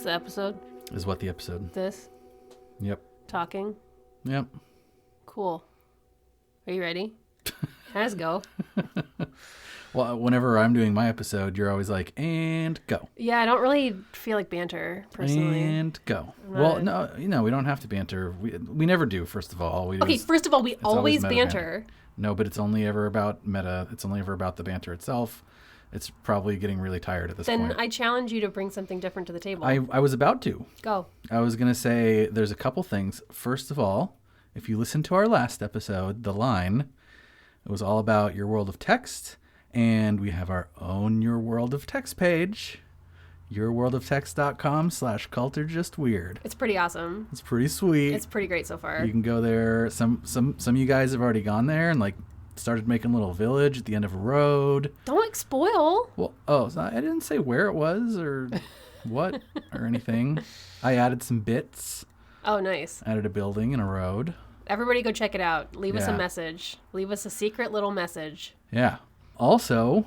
the episode? Is what the episode? This? Yep. Talking? Yep. Cool. Are you ready? Let's go. Well, whenever I'm doing my episode, you're always like, and go. Yeah, I don't really feel like banter, personally. And go. Well, no, we don't have to banter. We never do, first of all. First of all, we always banter. No, but it's only ever about meta. It's only ever about the banter itself. It's probably getting really tired at this point. Then I challenge you to bring something different to the table. I was about to. Go. I was going to say there's a couple things. First of all, if you listen to our last episode, The Line, it was all about your world of text. And we have our own Your World of Text page, yourworldoftext.com/cultistweird. It's pretty awesome. It's pretty sweet. It's pretty great so far. You can go there. Some of you guys have already gone there and like started making a little village at the end of a road. Don't spoil. Well, I didn't say where it was or what or anything. I added some bits. Oh, nice. Added a building and a road. Everybody go check it out. Leave us a message. Leave us a secret little message. Yeah. Also,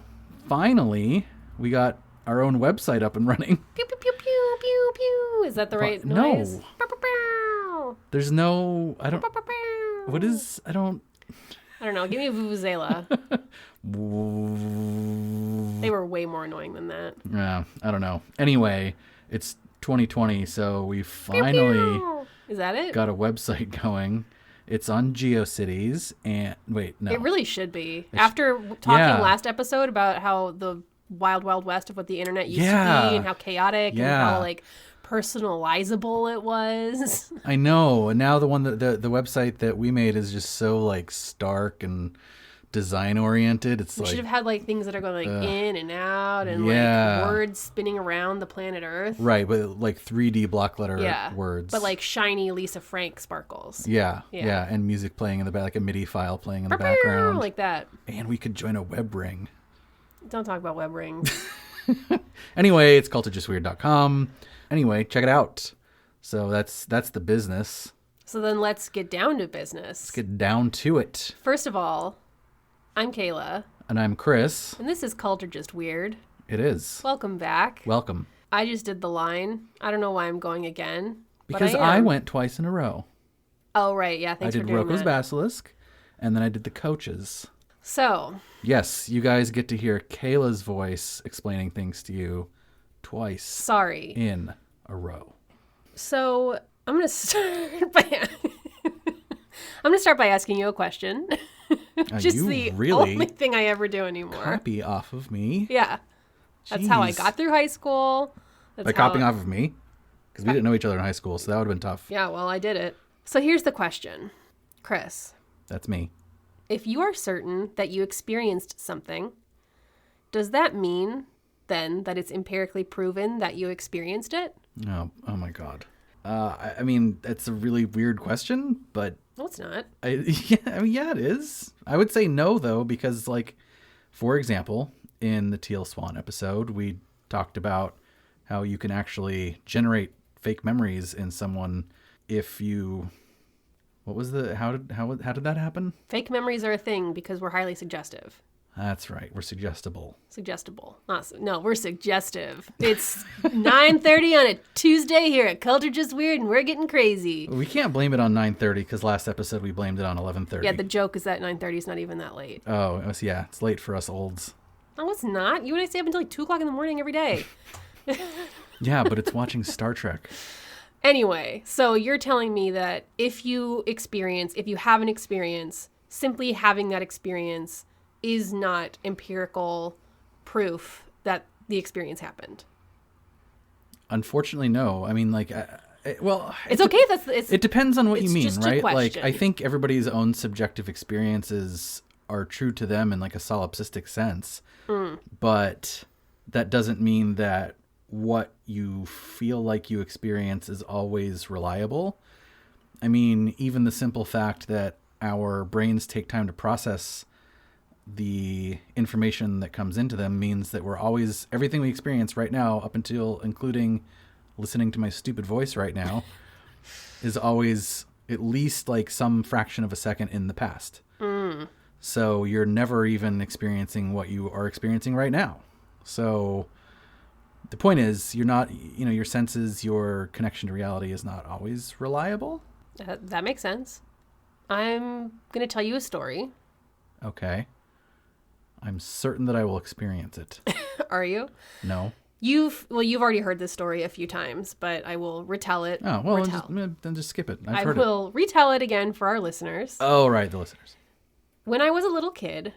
finally, we got our own website up and running. Pew, pew, pew, pew, pew, pew. Is that the right noise? No. There's no... I don't... What is... I don't know. Give me a vuvuzela. They were way more annoying than that. Yeah, I don't know. Anyway, it's 2020, so we finally... Is that it? Got a website going. It's on GeoCities, and wait, no. It really should be. After talking last episode about how the wild, wild west of what the internet used to be and how chaotic and how like personalizable it was. I know. And now the one that the website that we made is just so like stark and design oriented. We should have had like things that are going like in and out and like words spinning around the planet Earth. Right, but like 3D block letter words. But like shiny Lisa Frank sparkles. Yeah, and music playing in the back, like a MIDI file playing in the background. Like that. And we could join a web ring. Don't talk about web rings. Anyway, it's cultistweird.com. Anyway, check it out. So that's the business. So then let's get down to business. Let's get down to it. First of all, I'm Kayla. And I'm Chris. And this is Cult or Just Weird. It is. Welcome back. Welcome. I just did The Line. I don't know why I'm going again. Because I went twice in a row. Oh, right. Yeah, thanks for doing that. I did Roko's Basilisk, and then I did the Coaches. So. Yes, you guys get to hear Kayla's voice explaining things to you twice. Sorry. In a row. So, I'm going to start by asking you a question. Just the only thing I ever do anymore. Copy off of me? Yeah. That's how I got through high school. By copying off of me? Because we didn't know each other in high school, so that would have been tough. Yeah, well, I did it. So here's the question. Chris. That's me. If you are certain that you experienced something, does that mean, then, that it's empirically proven that you experienced it? Oh my God. I mean, that's a really weird question, but... No, it's not. Yeah, it is. I would say no, though, because, like, for example, in the Teal Swan episode, we talked about how you can actually generate fake memories in someone if you... How did that happen? Fake memories are a thing because we're highly suggestive. That's right. We're suggestible. We're suggestive. It's 9:30 on a Tuesday here at Cult or Just Weird, and we're getting crazy. We can't blame it on 9:30 because last episode we blamed it on 11:30. Yeah, the joke is that 9:30 is not even that late. Oh, yeah. It's late for us olds. No, it's not. You and I stay up until like 2 o'clock in the morning every day. Yeah, but it's watching Star Trek. Anyway, so you're telling me that if you have an experience, simply having that experience is not empirical proof that the experience happened. Unfortunately, no. I mean, like, it's okay. It depends on what you mean, just right? Like, I think everybody's own subjective experiences are true to them in like a solipsistic sense, but that doesn't mean that what you feel like you experience is always reliable. I mean, even the simple fact that our brains take time to process the information that comes into them means that everything we experience right now, up until including listening to my stupid voice right now, is always at least like some fraction of a second in the past. So you're never even experiencing what you are experiencing right now. So the point is, you're not, your senses, your connection to reality is not always reliable. That makes sense. I'm going to tell you a story. Okay. I'm certain that I will experience it. Are you? No. You've already heard this story a few times, but I will retell it. Oh, well, then just skip it. I will retell it again for our listeners. Oh, right, the listeners. When I was a little kid,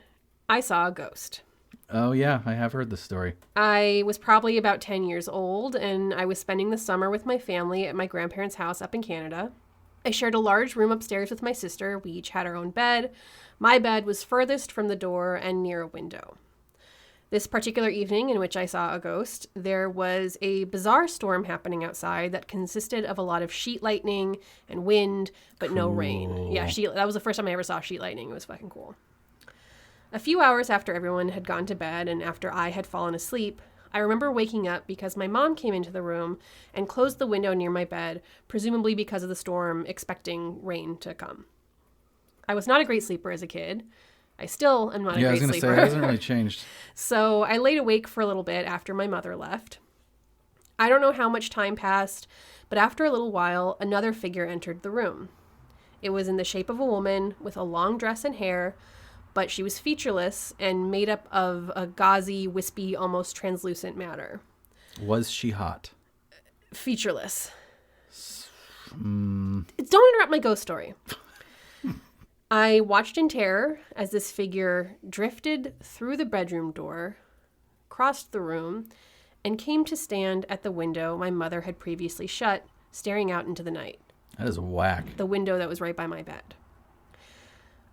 I saw a ghost. Oh, yeah, I have heard this story. I was probably about 10 years old, and I was spending the summer with my family at my grandparents' house up in Canada. I shared a large room upstairs with my sister. We each had our own bed. My bed was furthest from the door and near a window. This particular evening in which I saw a ghost, there was a bizarre storm happening outside that consisted of a lot of sheet lightning and wind, but no rain. Yeah, that was the first time I ever saw sheet lightning. It was fucking cool. A few hours after everyone had gone to bed and after I had fallen asleep, I remember waking up because my mom came into the room and closed the window near my bed, presumably because of the storm, expecting rain to come. I was not a great sleeper as a kid. I still am not a great sleeper. Yeah, I was going to say, it hasn't really changed. So I laid awake for a little bit after my mother left. I don't know how much time passed, but after a little while, another figure entered the room. It was in the shape of a woman with a long dress and hair, but she was featureless and made up of a gauzy, wispy, almost translucent matter. Was she hot? Featureless. Don't interrupt my ghost story. I watched in terror as this figure drifted through the bedroom door, crossed the room, and came to stand at the window my mother had previously shut, staring out into the night. That is whack. The window that was right by my bed.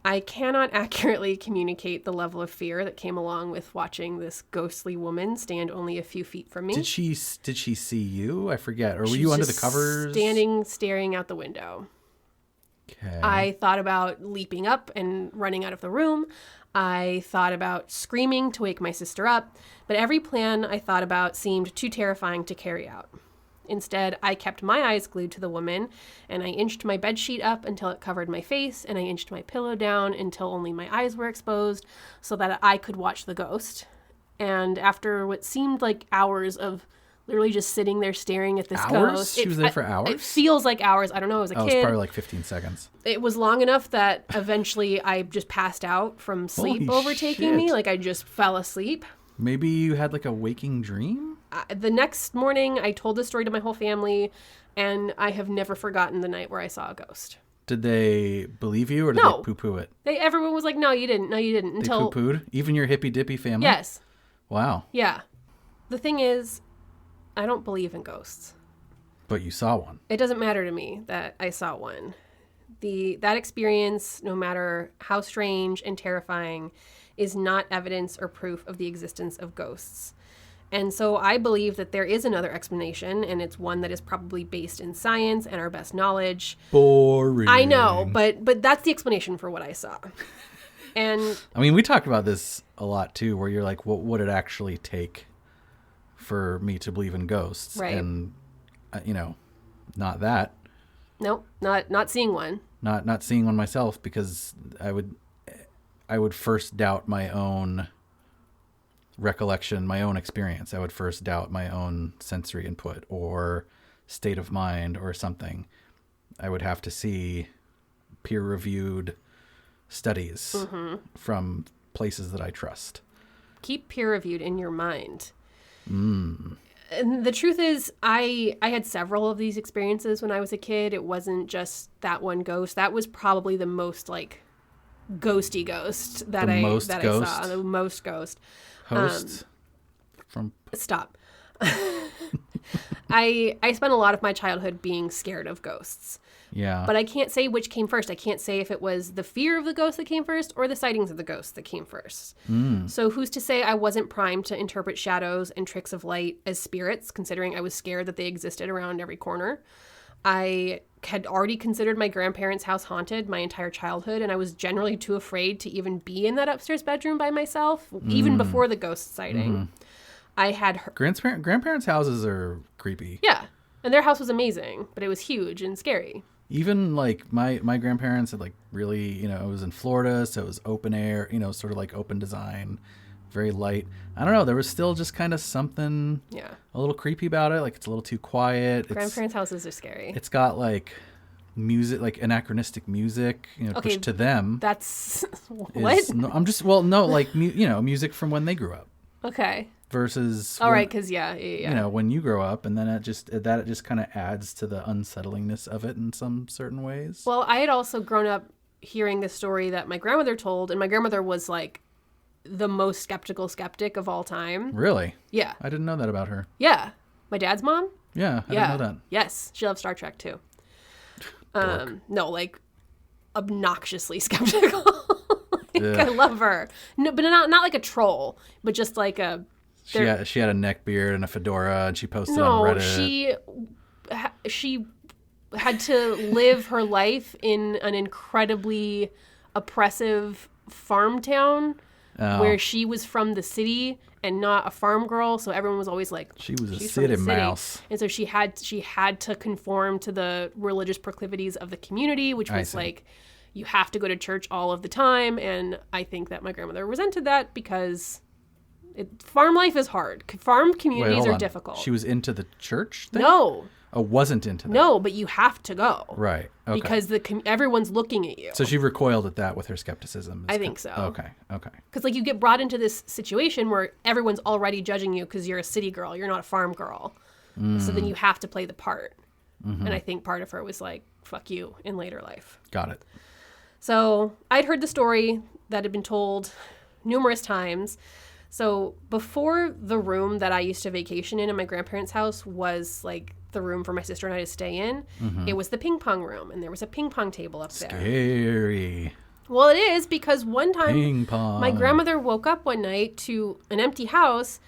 I cannot accurately communicate the level of fear that came along with watching this ghostly woman stand only a few feet from me. Did she see you? I forget. Or were you under the covers? Standing, staring out the window. Okay. I thought about leaping up and running out of the room. I thought about screaming to wake my sister up, but every plan I thought about seemed too terrifying to carry out. Instead, I kept my eyes glued to the woman, and I inched my bedsheet up until it covered my face, and I inched my pillow down until only my eyes were exposed so that I could watch the ghost. And after what seemed like hours of literally just sitting there staring at this ghost. She was there for hours? It feels like hours. I don't know. I was a kid. It was probably like 15 seconds. It was long enough that eventually I just passed out from sleep overtaking me. Like I just fell asleep. Maybe you had like a waking dream? The next morning, I told this story to my whole family, and I have never forgotten the night where I saw a ghost. Did they believe you, or did they poo-poo it? Everyone was like, no, you didn't. No, you didn't. Until they poo-pooed? Even your hippy-dippy family? Yes. Wow. Yeah. The thing is, I don't believe in ghosts. But you saw one. It doesn't matter to me that I saw one. That experience, no matter how strange and terrifying, is not evidence or proof of the existence of ghosts. And so I believe that there is another explanation, and it's one that is probably based in science and our best knowledge. Boring. I know, but that's the explanation for what I saw. And I mean, we talked about this a lot too, where you're like, what would it actually take for me to believe in ghosts? Right. And not that. Nope, not seeing one. Not seeing one myself, because I would first doubt my own recollection, my own experience. I would first doubt my own sensory input or state of mind or something. I would have to see peer-reviewed studies from places that I trust. Keep peer-reviewed in your mind. And the truth is, I had several of these experiences when I was a kid. It wasn't just that one ghost. That was probably the most like ghosty ghost that I saw. The most ghost. Host from Stop. I spent a lot of my childhood being scared of ghosts. Yeah. But I can't say which came first. I can't say if it was the fear of the ghost that came first or the sightings of the ghost that came first. So who's to say I wasn't primed to interpret shadows and tricks of light as spirits, considering I was scared that they existed around every corner. I had already considered my grandparents' house haunted my entire childhood, and I was generally too afraid to even be in that upstairs bedroom by myself, even before the ghost sighting. I had grandparents' houses are creepy. Yeah, and their house was amazing, but it was huge and scary. Even like my grandparents had like really, it was in Florida, so it was open air, sort of like open design, very light. I don't know. There was still just kind of something a little creepy about it. Like it's a little too quiet. Grandparents' houses are scary. It's got like music, like anachronistic music, which to them that's what? Like music from when they grew up. Okay. Versus because when you grow up, and then it just kind of adds to the unsettlingness of it in some certain ways. Well, I had also grown up hearing the story that my grandmother told, and my grandmother was like the most skeptical skeptic of all time. Really? Yeah. I didn't know that about her. Yeah. My dad's mom? Yeah, I didn't know that. Yes, she loves Star Trek too. No, like obnoxiously skeptical. I love her. No, but not like a troll, but just like a. She had a neck beard and a fedora, and she posted on Reddit. She had to live her life in an incredibly oppressive farm town where she was from the city and not a farm girl, so everyone was always like, she was a city mouse. And so she had to conform to the religious proclivities of the community, which was like, you have to go to church all of the time. And I think that my grandmother resented that because farm life is hard. Farm communities are difficult. She was into the church thing? No. Oh, wasn't into that? No, but you have to go. Right. Okay. Because everyone's looking at you. So she recoiled at that with her skepticism. I think so. Okay. Because like you get brought into this situation where everyone's already judging you because you're a city girl. You're not a farm girl. So then you have to play the part. Mm-hmm. And I think part of her was like, fuck you in later life. Got it. So I'd heard the story that had been told numerous times. So before the room that I used to vacation in my grandparents' house was like the room for my sister and I to stay in, it was the ping pong room, and there was a ping pong table up there. Scary. Well, it is, because one time ping pong. My grandmother woke up one night to an empty house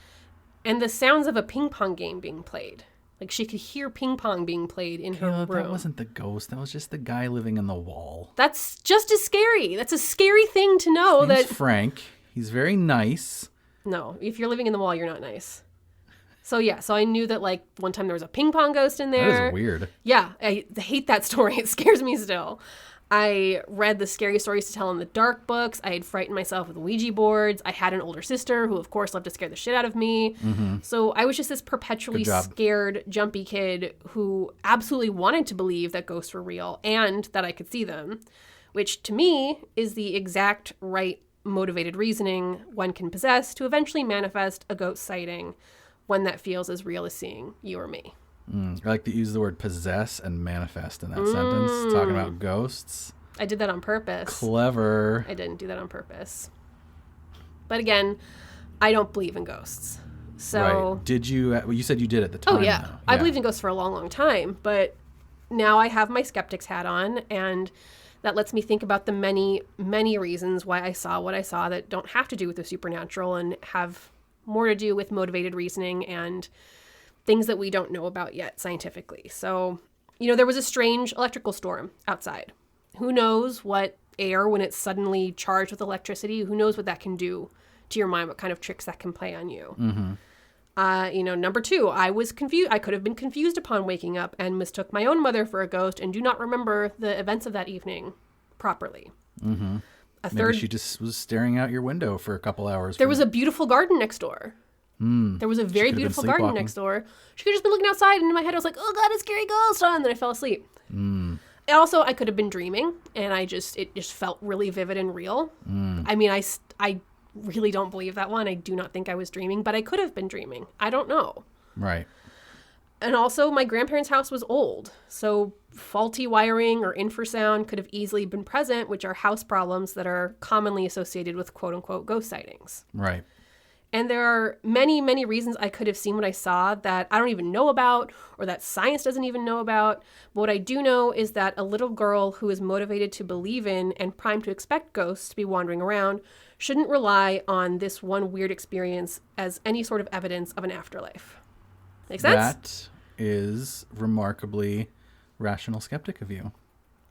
and the sounds of a ping pong game being played. Like she could hear ping pong being played in her room. That wasn't the ghost. That was just the guy living in the wall. That's just as scary. That's a scary thing to know. His name's Frank. He's very nice. No, if you're living in the wall, you're not nice. So I knew that like one time there was a ping pong ghost in there. That is weird. Yeah, I hate that story. It scares me still. I read the scary stories to tell in the dark books. I had frightened myself with Ouija boards. I had an older sister who, of course, loved to scare the shit out of me. Mm-hmm. So I was just this perpetually scared, jumpy kid who absolutely wanted to believe that ghosts were real and that I could see them, which to me is the exact right motivated reasoning one can possess to eventually manifest a ghost sighting, one that feels as real as seeing you or me. I like to use the word possess and manifest in that sentence, talking about ghosts. I did that on purpose. Clever. I didn't do that on purpose. But again, I don't believe in ghosts. So right. Did you? Well, you said you did at the time. Oh, yeah. I believed in ghosts for a long, long time. But now I have my skeptic's hat on, and that lets me think about the many, many reasons why I saw what I saw that don't have to do with the supernatural and have more to do with motivated reasoning and things that we don't know about yet scientifically. So, there was a strange electrical storm outside. Who knows what air, when it's suddenly charged with electricity, who knows what that can do to your mind, what kind of tricks that can play on you. Mm-hmm. Number two, I was confused. I could have been confused upon waking up and mistook my own mother for a ghost and do not remember the events of that evening properly. Mm-hmm. Maybe she just was staring out your window for a couple hours. There was a beautiful garden next door. There was a very beautiful garden next door. She could have just been looking outside, and in my head I was like, oh God, a scary ghost. And then I fell asleep. And also, I could have been dreaming, and it just felt really vivid and real. I mean, I really don't believe that one. I do not think I was dreaming, but I could have been dreaming. I don't know. Right. And also, my grandparents' house was old, so faulty wiring or infrasound could have easily been present, which are house problems that are commonly associated with quote-unquote ghost sightings. Right. And there are many, many reasons I could have seen what I saw that I don't even know about or that science doesn't even know about. But what I do know is that a little girl who is motivated to believe in and primed to expect ghosts to be wandering around shouldn't rely on this one weird experience as any sort of evidence of an afterlife. Make sense? That is remarkably rational skeptic of you.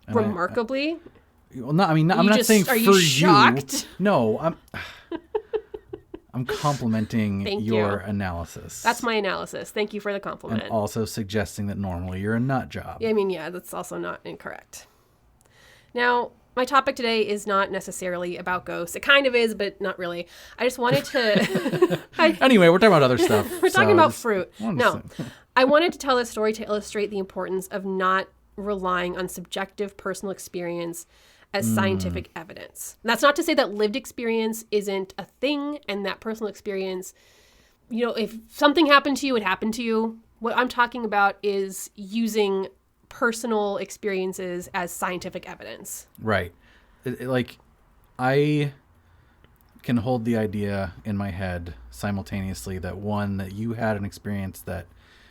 And remarkably? I'm not saying for you. Shocked? No, I'm complimenting your analysis. That's my analysis. Thank you for the compliment. And also suggesting that normally you're a nut job. Yeah, I mean, that's also not incorrect. Now, my topic today is not necessarily about ghosts. It kind of is, but not really. I just wanted to... Anyway, we're talking about other stuff. We're talking about fruit. No, I wanted to tell this story to illustrate the importance of not relying on subjective personal experience as scientific evidence. That's not to say that lived experience isn't a thing and that personal experience, you know, if something happened to you, it happened to you. What I'm talking about is using personal experiences as scientific evidence. Right. Like, I can hold the idea in my head simultaneously that one, that you had an experience that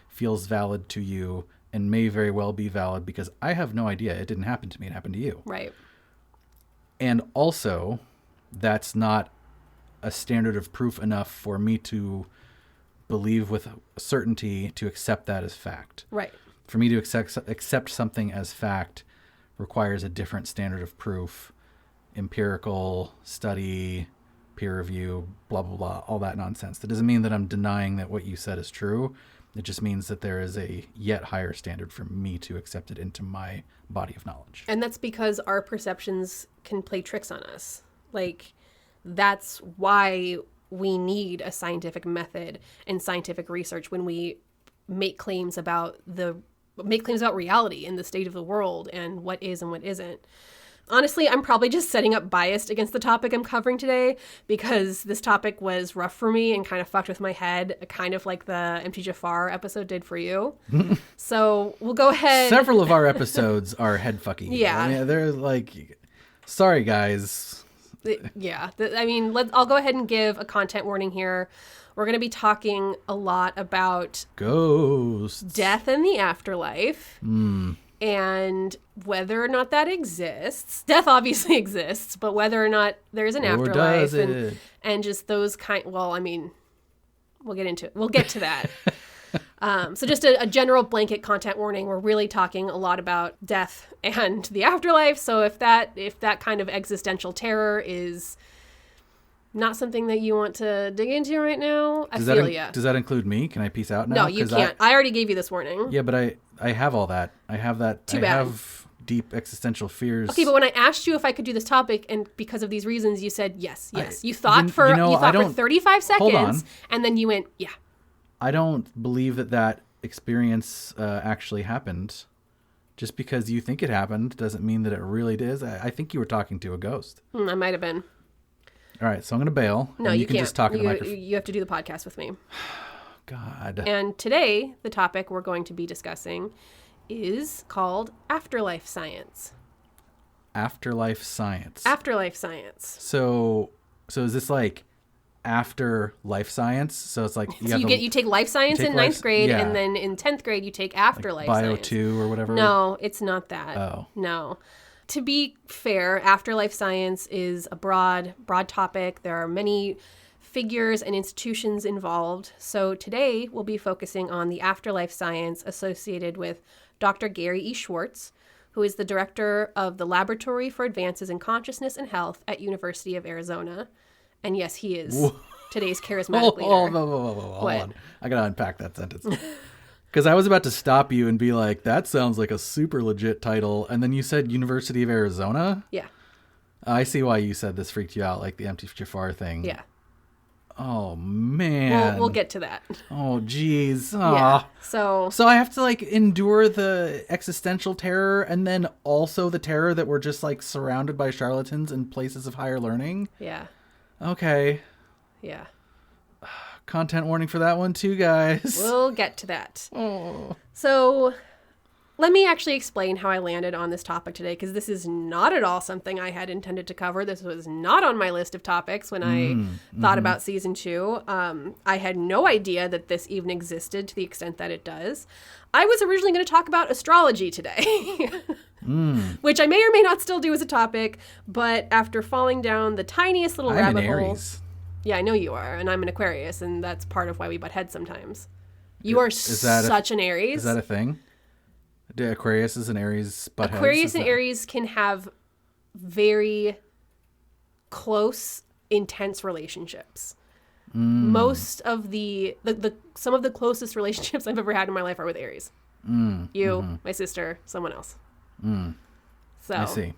feels valid to you and may very well be valid because I have no idea. It didn't happen to me. It happened to you. Right. And also, that's not a standard of proof enough for me to believe with certainty to accept that as fact. Right. For me to accept something as fact requires a different standard of proof, empirical study, peer review, blah, blah, blah, all that nonsense. That doesn't mean that I'm denying that what you said is true. It just means that there is a yet higher standard for me to accept it into my body of knowledge. And that's because our perceptions can play tricks on us. Like, that's why we need a scientific method and scientific research when we make claims about reality and the state of the world and what is and what isn't. Honestly, I'm probably just setting up bias against the topic I'm covering today because this topic was rough for me and kind of fucked with my head, kind of like the MT Jafar episode did for you. So we'll go ahead. Several of our episodes are head fucking. Yeah. I mean, they're like, sorry, guys. I'll go ahead and give a content warning here. We're going to be talking a lot about ghosts, death and the afterlife. And whether or not that exists. Death obviously exists, but whether or not there's an afterlife and just those we'll get into it. We'll get to that. So just a general blanket content warning. We're really talking a lot about death and the afterlife. So if that kind of existential terror is not something that you want to dig into right now, I feel ya. Does that include me? Can I peace out now? No, you can't. I already gave you this warning. Yeah, but I have all that. I have that. Too bad. I have deep existential fears. Okay, but when I asked you if I could do this topic, and because of these reasons, you said yes. You thought for 35 seconds, and then you went, yeah. I don't believe that experience actually happened. Just because you think it happened doesn't mean that it really did. I think you were talking to a ghost. I might have been. All right, so I'm going to bail. No, you can can't. Just talk in the microphone. You have to do the podcast with me. God. And today, the topic we're going to be discussing is called Afterlife Science. Afterlife Science. Afterlife Science. So is this like after life science? So it's like you take life science in 9th grade, and then in 10th grade you take afterlife like science. Bio 2 or whatever? No, it's not that. Oh. No. To be fair, afterlife science is a broad topic. There are many figures and institutions involved. So today we'll be focusing on the afterlife science associated with Dr. Gary E. Schwartz, who is the director of the Laboratory for Advances in Consciousness and Health at University of Arizona. And yes, he is today's charismatic leader. Hold on. I got to unpack that sentence. Because I was about to stop you and be like, that sounds like a super legit title. And then you said University of Arizona? Yeah. I see why you said this freaked you out, like the MT Jafar thing. Yeah. Oh, man. We'll get to that. Oh, geez. Yeah. So I have to, like, endure the existential terror and then also the terror that we're just, like, surrounded by charlatans in places of higher learning? Yeah. Okay. Yeah. Content warning for that one too, guys. We'll get to that. Oh. So let me actually explain how I landed on this topic today, because this is not at all something I had intended to cover. This was not on my list of topics when I thought about season 2. I had no idea that this even existed to the extent that it does. I was originally going to talk about astrology today, which I may or may not still do as a topic, but after falling down the tiniest little rabbit hole. Aries. Yeah, I know you are, and I'm an Aquarius, and that's part of why we butt heads sometimes. You are such an Aries. Is that a thing? Do Aquarius is an Aries butt heads? Aquarius and Aries can have very close, intense relationships. Most of some of the closest relationships I've ever had in my life are with Aries. My sister, someone else. So I see.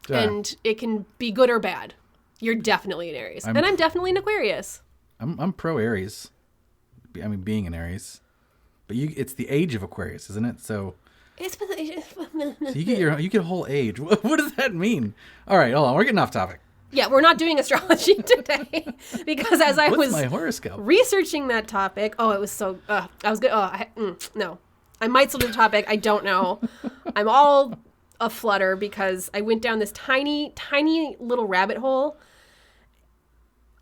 And it can be good or bad. You're definitely an Aries. And I'm definitely an Aquarius. I'm pro Aries. I mean, being an Aries. But it's the age of Aquarius, isn't it? So you get a whole age. What does that mean? All right, hold on. We're getting off topic. Yeah, we're not doing astrology today because as I was my horoscope? Researching that topic, it was so, I was good. No, I might still do the topic. I don't know. I'm all aflutter because I went down this tiny, tiny little rabbit hole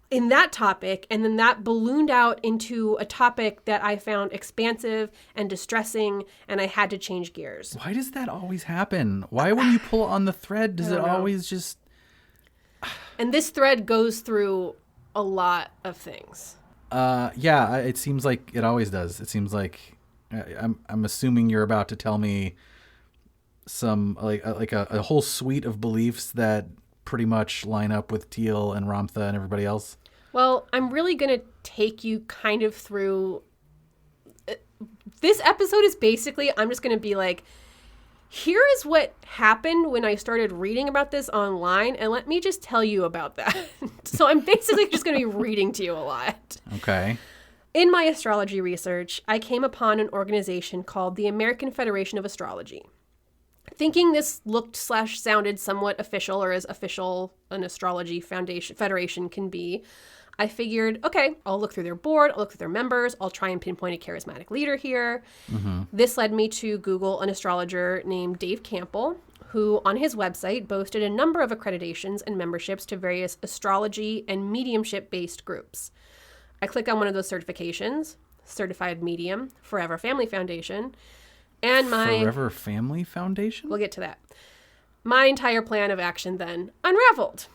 in that topic, and then that ballooned out into a topic that I found expansive and distressing, and I had to change gears. Why does that always happen? Why when you pull on the thread does it always just... And this thread goes through a lot of things. Yeah, it seems like it always does. It seems like I'm assuming you're about to tell me some like a whole suite of beliefs that pretty much line up with Teal and Ramtha and everybody else. Well, I'm really going to take you kind of through... This episode is basically, I'm just going to be like, here is what happened when I started reading about this online, and let me just tell you about that. So I'm basically just going to be reading to you a lot. Okay. In my astrology research, I came upon an organization called the American Federation of Astrology. Thinking this looked/sounded somewhat official, or as official an astrology federation can be, I figured, okay, I'll look through their board, I'll look through their members, I'll try and pinpoint a charismatic leader here. Mm-hmm. This led me to Google an astrologer named Dave Campbell, who on his website boasted a number of accreditations and memberships to various astrology and mediumship-based groups. I click on one of those certifications, Certified Medium, Forever Family Foundation, and Forever Family Foundation? We'll get to that. My entire plan of action then unraveled.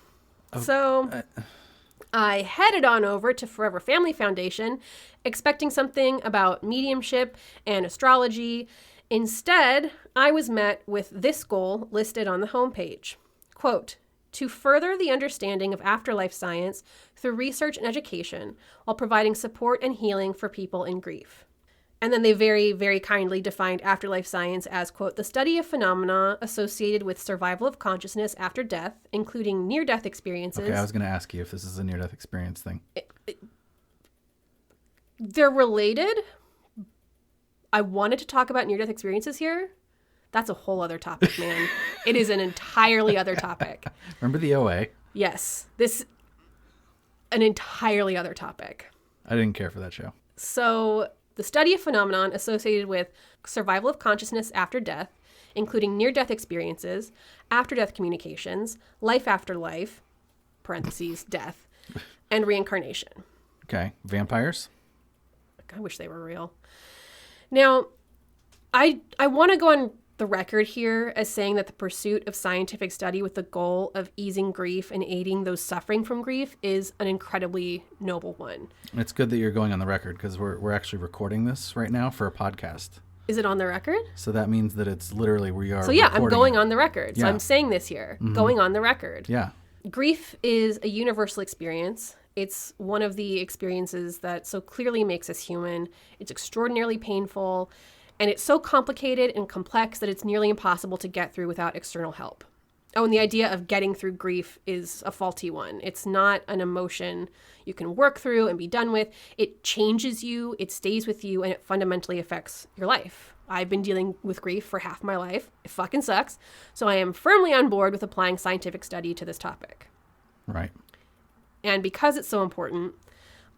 I headed on over to Forever Family Foundation, expecting something about mediumship and astrology. Instead, I was met with this goal listed on the homepage. Quote, to further the understanding of afterlife science through research and education while providing support and healing for people in grief. And then they very, very kindly defined afterlife science as, quote, the study of phenomena associated with survival of consciousness after death, including near-death experiences. Okay, I was going to ask you if this is a near-death experience thing. They're related. I wanted to talk about near-death experiences here. That's a whole other topic, man. It is an entirely other topic. Remember the OA? Yes. An entirely other topic. I didn't care for that show. So... the study of phenomenon associated with survival of consciousness after death, including near-death experiences, after-death communications, life after life, parentheses, death, and reincarnation. Okay. Vampires? I wish they were real. Now, I want to go on the record here as saying that the pursuit of scientific study with the goal of easing grief and aiding those suffering from grief is an incredibly noble one. It's good that you're going on the record because we're actually recording this right now for a podcast. Is it on the record? So that means that it's literally we are. So yeah, I'm going it. on the record. So I'm saying this here, going on the record. Yeah. Grief is a universal experience. It's one of the experiences that so clearly makes us human. It's extraordinarily painful. And it's so complicated and complex that it's nearly impossible to get through without external help. Oh, and the idea of getting through grief is a faulty one. It's not an emotion you can work through and be done with. It changes you, it stays with you, and it fundamentally affects your life. I've been dealing with grief for half my life. It fucking sucks. So I am firmly on board with applying scientific study to this topic. Right. And because it's so important,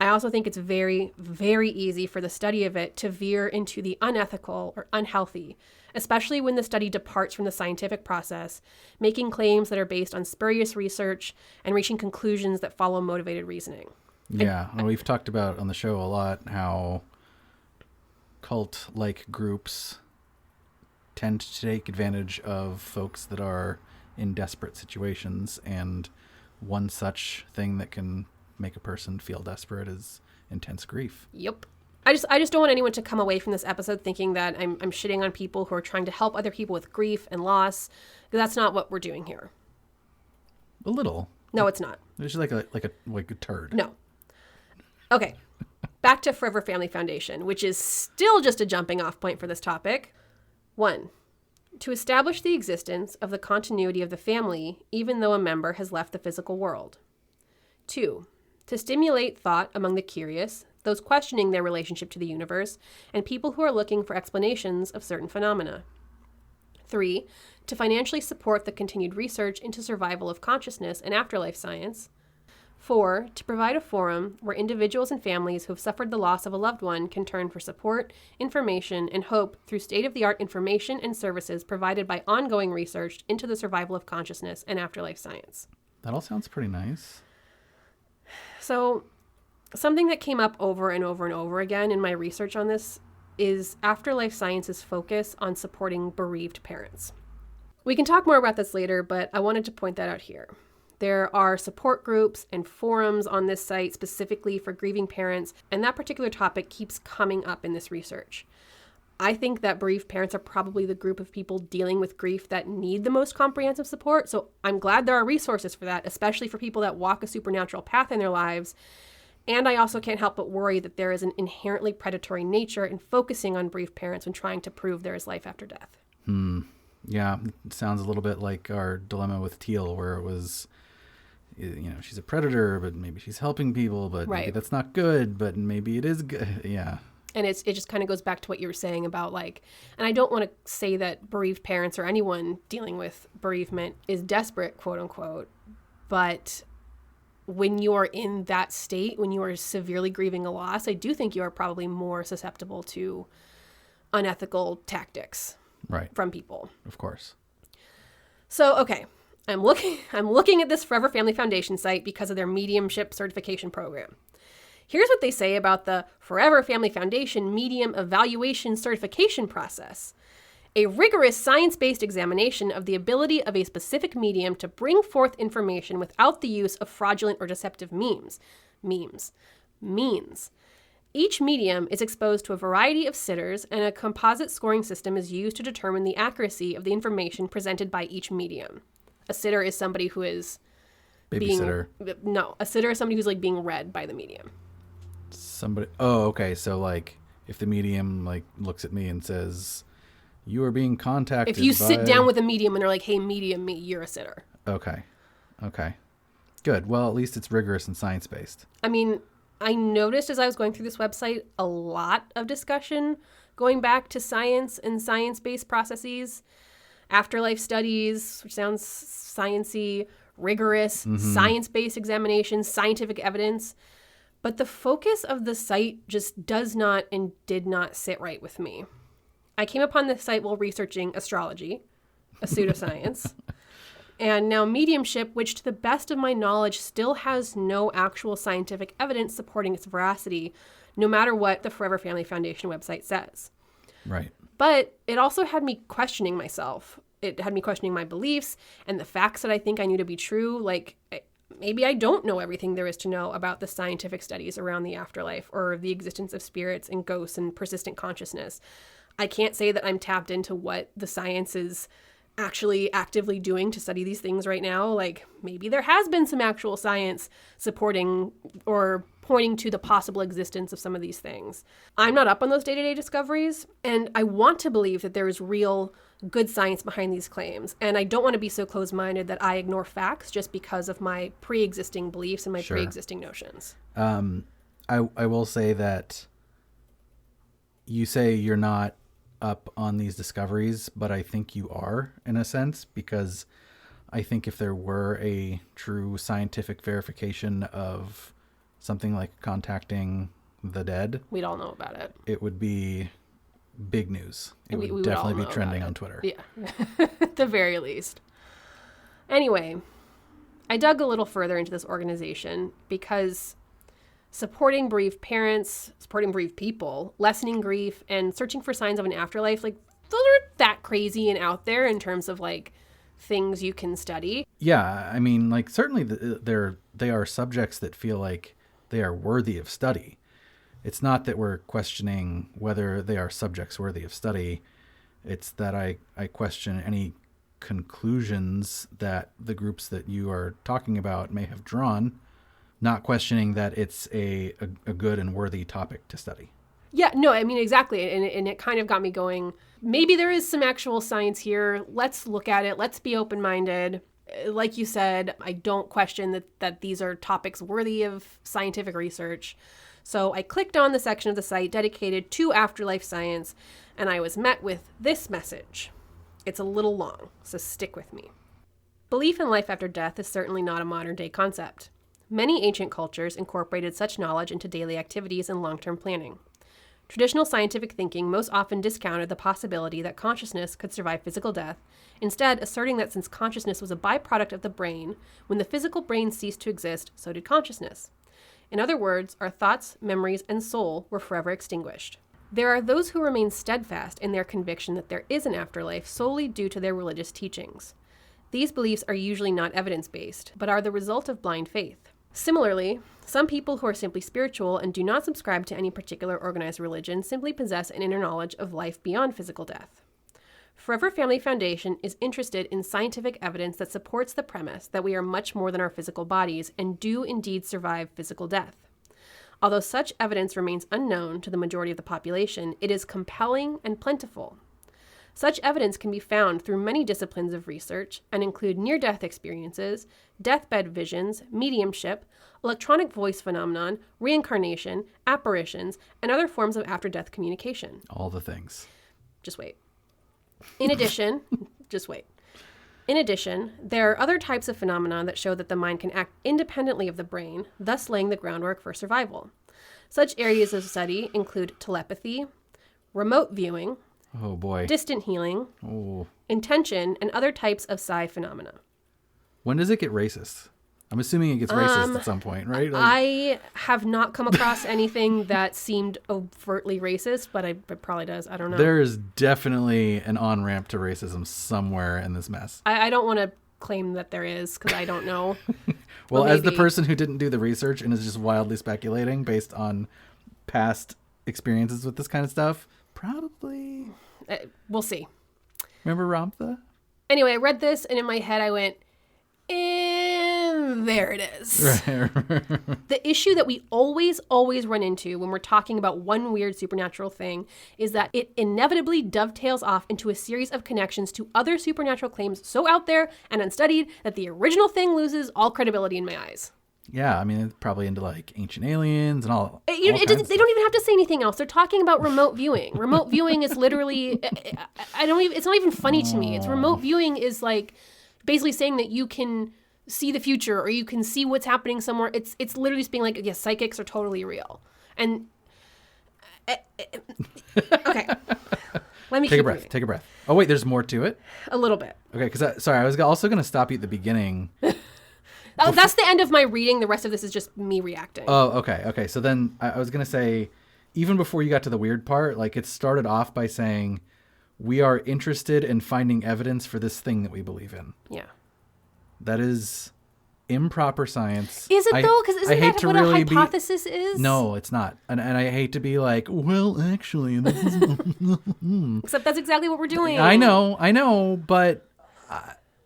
I also think it's very, very easy for the study of it to veer into the unethical or unhealthy, especially when the study departs from the scientific process, making claims that are based on spurious research and reaching conclusions that follow motivated reasoning. Yeah, and we've talked about on the show a lot how cult-like groups tend to take advantage of folks that are in desperate situations, and one such thing that can make a person feel desperate is intense grief. Yep. I just don't want anyone to come away from this episode thinking that I'm shitting on people who are trying to help other people with grief and loss. That's not what we're doing here. A little. No, it's not. It's just like a turd. No. Okay. Back to Forever Family Foundation, which is still just a jumping off point for this topic. 1. To establish the existence of the continuity of the family, even though a member has left the physical world. 2. To stimulate thought among the curious, those questioning their relationship to the universe, and people who are looking for explanations of certain phenomena. 3. To financially support the continued research into survival of consciousness and afterlife science. 4. To provide a forum where individuals and families who have suffered the loss of a loved one can turn for support, information, and hope through state-of-the-art information and services provided by ongoing research into the survival of consciousness and afterlife science. That all sounds pretty nice. So, something that came up over and over and over again in my research on this is Afterlife Science's focus on supporting bereaved parents. We can talk more about this later, but I wanted to point that out here. There are support groups and forums on this site specifically for grieving parents, and that particular topic keeps coming up in this research. I think that bereaved parents are probably the group of people dealing with grief that need the most comprehensive support, so I'm glad there are resources for that, especially for people that walk a supernatural path in their lives. And I also can't help but worry that there is an inherently predatory nature in focusing on bereaved parents when trying to prove there is life after death. Yeah, it sounds a little bit like our dilemma with Teal, where it was, she's a predator, but maybe she's helping people, but maybe that's not good, but maybe it is good. Yeah. And it just kind of goes back to what you were saying about and I don't want to say that bereaved parents or anyone dealing with bereavement is desperate, quote unquote, but when you're in that state, when you are severely grieving a loss, I do think you are probably more susceptible to unethical tactics from people. Of course. So, okay, I'm looking at this Forever Family Foundation site because of their mediumship certification program. Here's what they say about the Forever Family Foundation Medium Evaluation Certification process. A rigorous science-based examination of the ability of a specific medium to bring forth information without the use of fraudulent or deceptive means. Each medium is exposed to a variety of sitters, and a composite scoring system is used to determine the accuracy of the information presented by each medium. A sitter is somebody who is Babysitter. a sitter is somebody who's being read by the medium. Okay. So if the medium looks at me and says, "You are being contacted," if you sit down with a medium and they're like, "Hey, medium me," you're a sitter. Okay. Good. Well, at least it's rigorous and science-based. I mean, I noticed as I was going through this website a lot of discussion going back to science and science-based processes, afterlife studies, which sounds sciencey, rigorous, science-based examinations, scientific evidence. But the focus of the site just does not and did not sit right with me. I came upon this site while researching astrology, a pseudoscience, and now mediumship, which to the best of my knowledge still has no actual scientific evidence supporting its veracity, no matter what the Forever Family Foundation website says. Right. But it also had me questioning myself. It had me questioning my beliefs and the facts that I think I knew to be true. Maybe I don't know everything there is to know about the scientific studies around the afterlife or the existence of spirits and ghosts and persistent consciousness. I can't say that I'm tapped into what the science is actually actively doing to study these things right now. Maybe there has been some actual science supporting or pointing to the possible existence of some of these things. I'm not up on those day-to-day discoveries, and I want to believe that there is real good science behind these claims. And I don't want to be so closed-minded that I ignore facts just because of my pre-existing beliefs and my pre-existing notions. I will say that you say you're not up on these discoveries, but I think you are in a sense, because I think if there were a true scientific verification of something like contacting the dead, we'd all know about it. It would be big news. It would definitely be trending on Twitter. Yeah, at the very least. Anyway, I dug a little further into this organization because supporting bereaved parents, supporting bereaved people, lessening grief, and searching for signs of an afterlife, those aren't that crazy and out there in terms of things you can study. Yeah, I mean, certainly they are subjects that feel like they are worthy of study. It's not that we're questioning whether they are subjects worthy of study. It's that I question any conclusions that the groups that you are talking about may have drawn, not questioning that it's a good and worthy topic to study. Yeah, no, I mean, exactly. And it kind of got me going, maybe there is some actual science here. Let's look at it. Let's be open-minded. Like you said, I don't question that these are topics worthy of scientific research. So I clicked on the section of the site dedicated to Afterlife Science, and I was met with this message. It's a little long, so stick with me. Belief in life after death is certainly not a modern-day concept. Many ancient cultures incorporated such knowledge into daily activities and long-term planning. Traditional scientific thinking most often discounted the possibility that consciousness could survive physical death, instead asserting that since consciousness was a byproduct of the brain, when the physical brain ceased to exist, so did consciousness. In other words, our thoughts, memories, and soul were forever extinguished. There are those who remain steadfast in their conviction that there is an afterlife solely due to their religious teachings. These beliefs are usually not evidence-based, but are the result of blind faith. Similarly, some people who are simply spiritual and do not subscribe to any particular organized religion simply possess an inner knowledge of life beyond physical death. Forever Family Foundation is interested in scientific evidence that supports the premise that we are much more than our physical bodies and do indeed survive physical death. Although such evidence remains unknown to the majority of the population, it is compelling and plentiful. Such evidence can be found through many disciplines of research and include near-death experiences, deathbed visions, mediumship, electronic voice phenomenon, reincarnation, apparitions, and other forms of after-death communication. All the things. Just wait. In addition, there are other types of phenomena that show that the mind can act independently of the brain, thus laying the groundwork for survival. Such areas of study include telepathy, remote viewing, oh boy, distant healing, intention, and other types of psi phenomena. When does it get racist? I'm assuming it gets racist at some point, right? I have not come across anything that seemed overtly racist, but it probably does. I don't know. There is definitely an on-ramp to racism somewhere in this mess. I don't want to claim that there is because I don't know. Well, as the person who didn't do the research and is just wildly speculating based on past experiences with this kind of stuff, probably. We'll see. Remember Ramtha? Anyway, I read this and in my head I went, and there it is. The issue that we always run into when we're talking about one weird supernatural thing is that it inevitably dovetails off into a series of connections to other supernatural claims so out there and unstudied that the original thing loses all credibility in my eyes. Yeah, I mean, it's probably into like ancient aliens and all. They don't even have to say anything else. They're talking about remote viewing. Remote viewing is literally, it's not even funny to me. It's remote viewing is like basically saying that you can see the future or you can see what's happening somewhere. It's literally just being like, yes, psychics are totally real. And okay, let me take a breath. Take a breath. Oh wait, there's more to it. A little bit. Okay, because I was also going to stop you at the beginning. Oh, that's the end of my reading. The rest of this is just me reacting. Oh, okay. Okay. So then I was going to say, even before you got to the weird part, like it started off by saying, we are interested in finding evidence for this thing that we believe in. Yeah. That is improper science. Is it though? Because isn't that what a hypothesis is? No, it's not. And I hate to be like, well, actually. This is... Except that's exactly what we're doing. I know, but...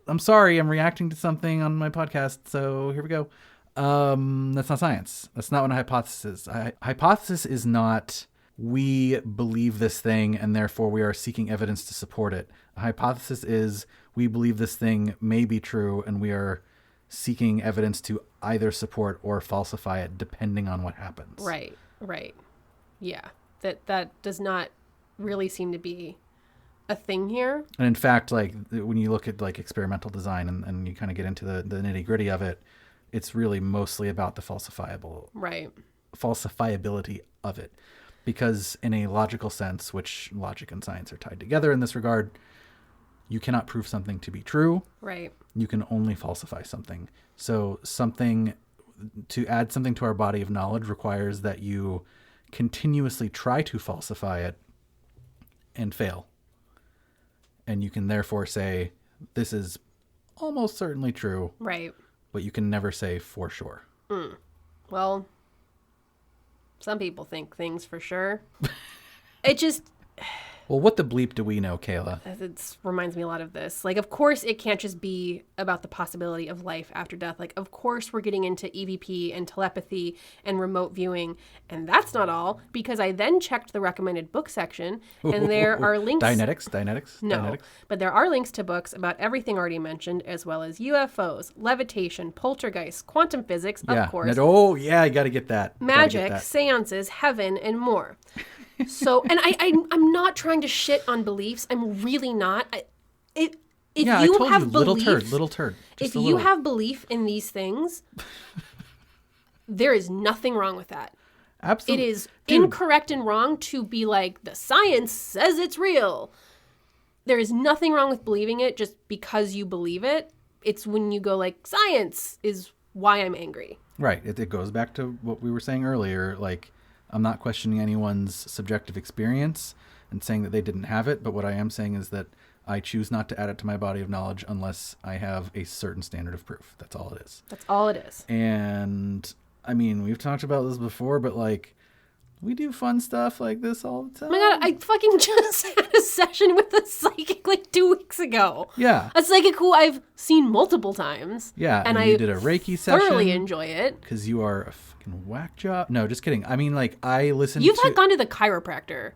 I'm sorry, I'm reacting to something on my podcast, so here we go. That's not science. That's not what a hypothesis is. A hypothesis is not, we believe this thing, and therefore we are seeking evidence to support it. A hypothesis is, we believe this thing may be true, and we are seeking evidence to either support or falsify it, depending on what happens. Right. Yeah. That does not really seem to be a thing here. And in fact, like when you look at like experimental design and you kind of get into the nitty gritty of it, it's really mostly about the falsifiability of it. Because in a logical sense, which logic and science are tied together in this regard, you cannot prove something to be true. Right. You can only falsify something. So to add something to our body of knowledge requires that you continuously try to falsify it and fail. And you can therefore say, this is almost certainly true. Right. But you can never say for sure. Well, some people think things for sure. It just... Well, what the bleep do we know, Kayla? It reminds me a lot of this. Like, of course, it can't just be about the possibility of life after death. Like, of course, we're getting into EVP and telepathy and remote viewing. And that's not all, because I then checked the recommended book section, and there are links. Dianetics? No, Dianetics? but there are links to books about everything already mentioned, as well as UFOs, levitation, poltergeists, quantum physics, of course. Oh, yeah, you got to get that. Magic, seances, heaven, and more. So, and I'm not trying to shit on beliefs. I'm really not. If you have belief, little turd. If you have belief in these things, there is nothing wrong with that. Absolutely. It is incorrect and wrong to be like, the science says it's real. There is nothing wrong with believing it just because you believe it. It's when you go like, science is why I'm angry. Right. It goes back to what we were saying earlier. Like, I'm not questioning anyone's subjective experience and saying that they didn't have it. But what I am saying is that I choose not to add it to my body of knowledge unless I have a certain standard of proof. That's all it is. That's all it is. And I mean, we've talked about this before, but like, we do fun stuff like this all the time. Oh my God, I fucking just had a session with a psychic like 2 weeks ago. Yeah. A psychic who I've seen multiple times. Yeah. And you did a Reiki session. Thoroughly enjoy it. Because you are a fucking whack job. No, just kidding. I mean, like, I listened You've gone to the chiropractor.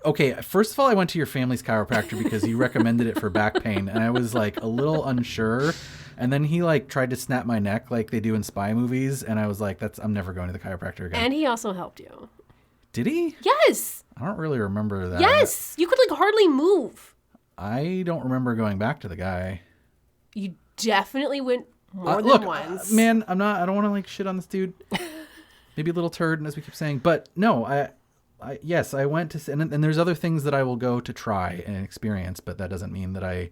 Okay, first of all, I went to your family's chiropractor because you recommended it for back pain. And I was like a little unsure. And then he like tried to snap my neck like they do in spy movies. And I was like, I'm never going to the chiropractor again. And he also helped you. Did he? Yes. I don't really remember that. Yes. You could like hardly move. I don't remember going back to the guy. You definitely went more than once. Man, I don't want to like shit on this dude. Maybe a little turd, as we keep saying. But no, yes, I went to, and there's other things that I will go to try and experience, but that doesn't mean that I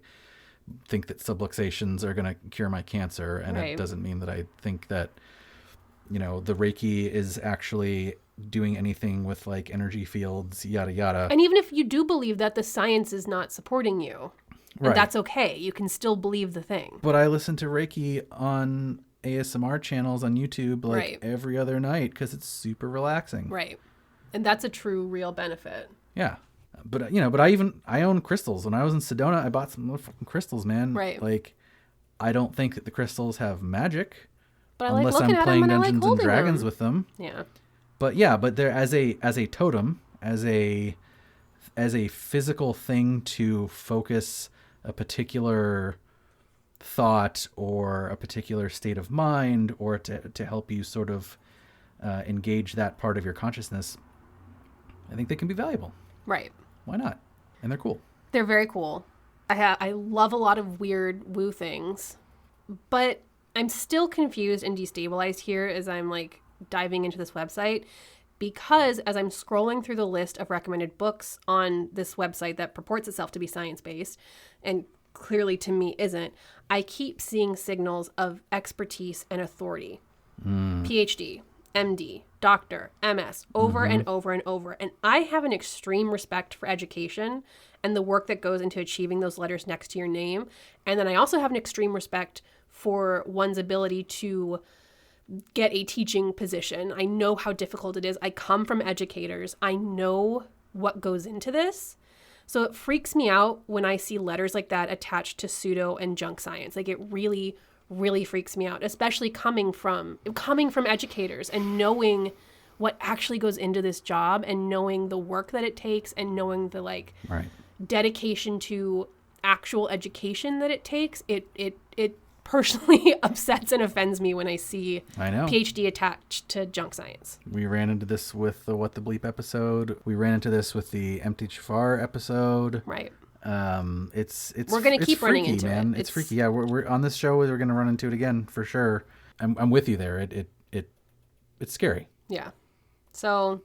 think that subluxations are going to cure my cancer. And It doesn't mean that I think that, the Reiki is actually doing anything with like energy fields, yada, yada. And even if you do believe that, the science is not supporting you. And that's okay. You can still believe the thing. But I listen to Reiki on ASMR channels on YouTube like every other night because it's super relaxing. Right. And that's a true, real benefit. Yeah. But, but I own crystals. When I was in Sedona, I bought some fucking crystals, man. Right. Like, I don't think that the crystals have magic. But I like looking at them and I like holding them. Unless I'm playing Dungeons and Dragons with them. Yeah. But they're as a totem, as a physical thing to focus a particular thought or a particular state of mind, or to help you sort of engage that part of your consciousness, I think they can be valuable. Right. Why not? And they're cool. They're very cool. I love a lot of weird woo things, but I'm still confused and destabilized here as I'm like diving into this website, because as I'm scrolling through the list of recommended books on this website that purports itself to be science-based and clearly to me isn't, I keep seeing signals of expertise and authority. PhD, MD, doctor, MS, over and over and over. And I have an extreme respect for education and the work that goes into achieving those letters next to your name. And then I also have an extreme respect for one's ability to get a teaching position. I know how difficult it is. I come from educators. I know what goes into this. So it freaks me out when I see letters like that attached to pseudo and junk science. Like, it really, really freaks me out, especially coming from educators and knowing what actually goes into this job and knowing the work that it takes and knowing the dedication to actual education that it takes. It personally upsets and offends me when I see PhD attached to junk science. We ran into this with the What the Bleep episode. We ran into this with the Empty Jafar episode. Right. It's we're gonna keep running into man. It's freaky. Yeah, we're on this show. We're gonna run into it again for sure. I'm with you there. It's scary. Yeah. So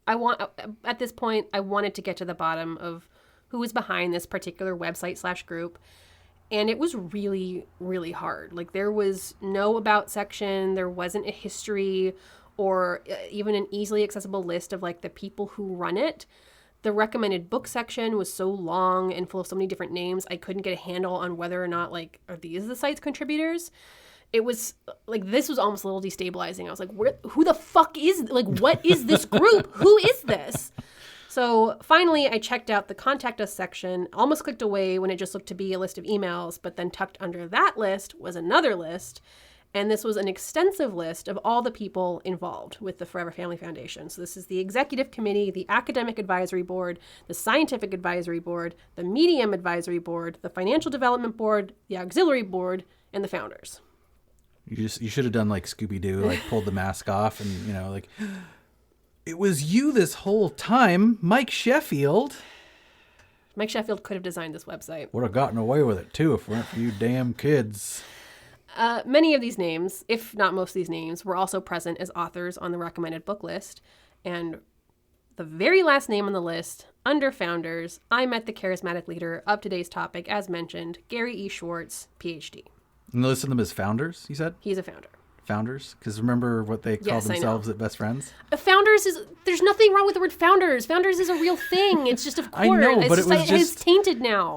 at this point I wanted to get to the bottom of who was behind this particular website / group. And it was really, really hard. Like, there was no about section. There wasn't a history or even an easily accessible list of like the people who run it. The recommended book section was so long and full of so many different names. I couldn't get a handle on whether or not like, are these the site's contributors? It was like, this was almost a little destabilizing. I was like, who the fuck is, like, what is this group? Who is this? So finally, I checked out the Contact Us section, almost clicked away when it just looked to be a list of emails, but then tucked under that list was another list. And this was an extensive list of all the people involved with the Forever Family Foundation. So this is the Executive Committee, the Academic Advisory Board, the Scientific Advisory Board, the Medium Advisory Board, the Financial Development Board, the Auxiliary Board, and the founders. You should have done like Scooby-Doo, like pulled the mask off and, like, it was you this whole time, Mike Sheffield. Mike Sheffield could have designed this website. Would have gotten away with it, too, if it weren't for you damn kids. Many of these names, if not most of these names, were also present as authors on the recommended book list. And the very last name on the list, under founders, I met the charismatic leader of today's topic, as mentioned, Gary E. Schwartz, PhD. And list them as founders, you said? He's a founder. Founders? Because remember what they call themselves at Best Friends? Founders is, there's nothing wrong with the word founders. Founders is a real thing. It's just, of course. I know, but it's tainted now.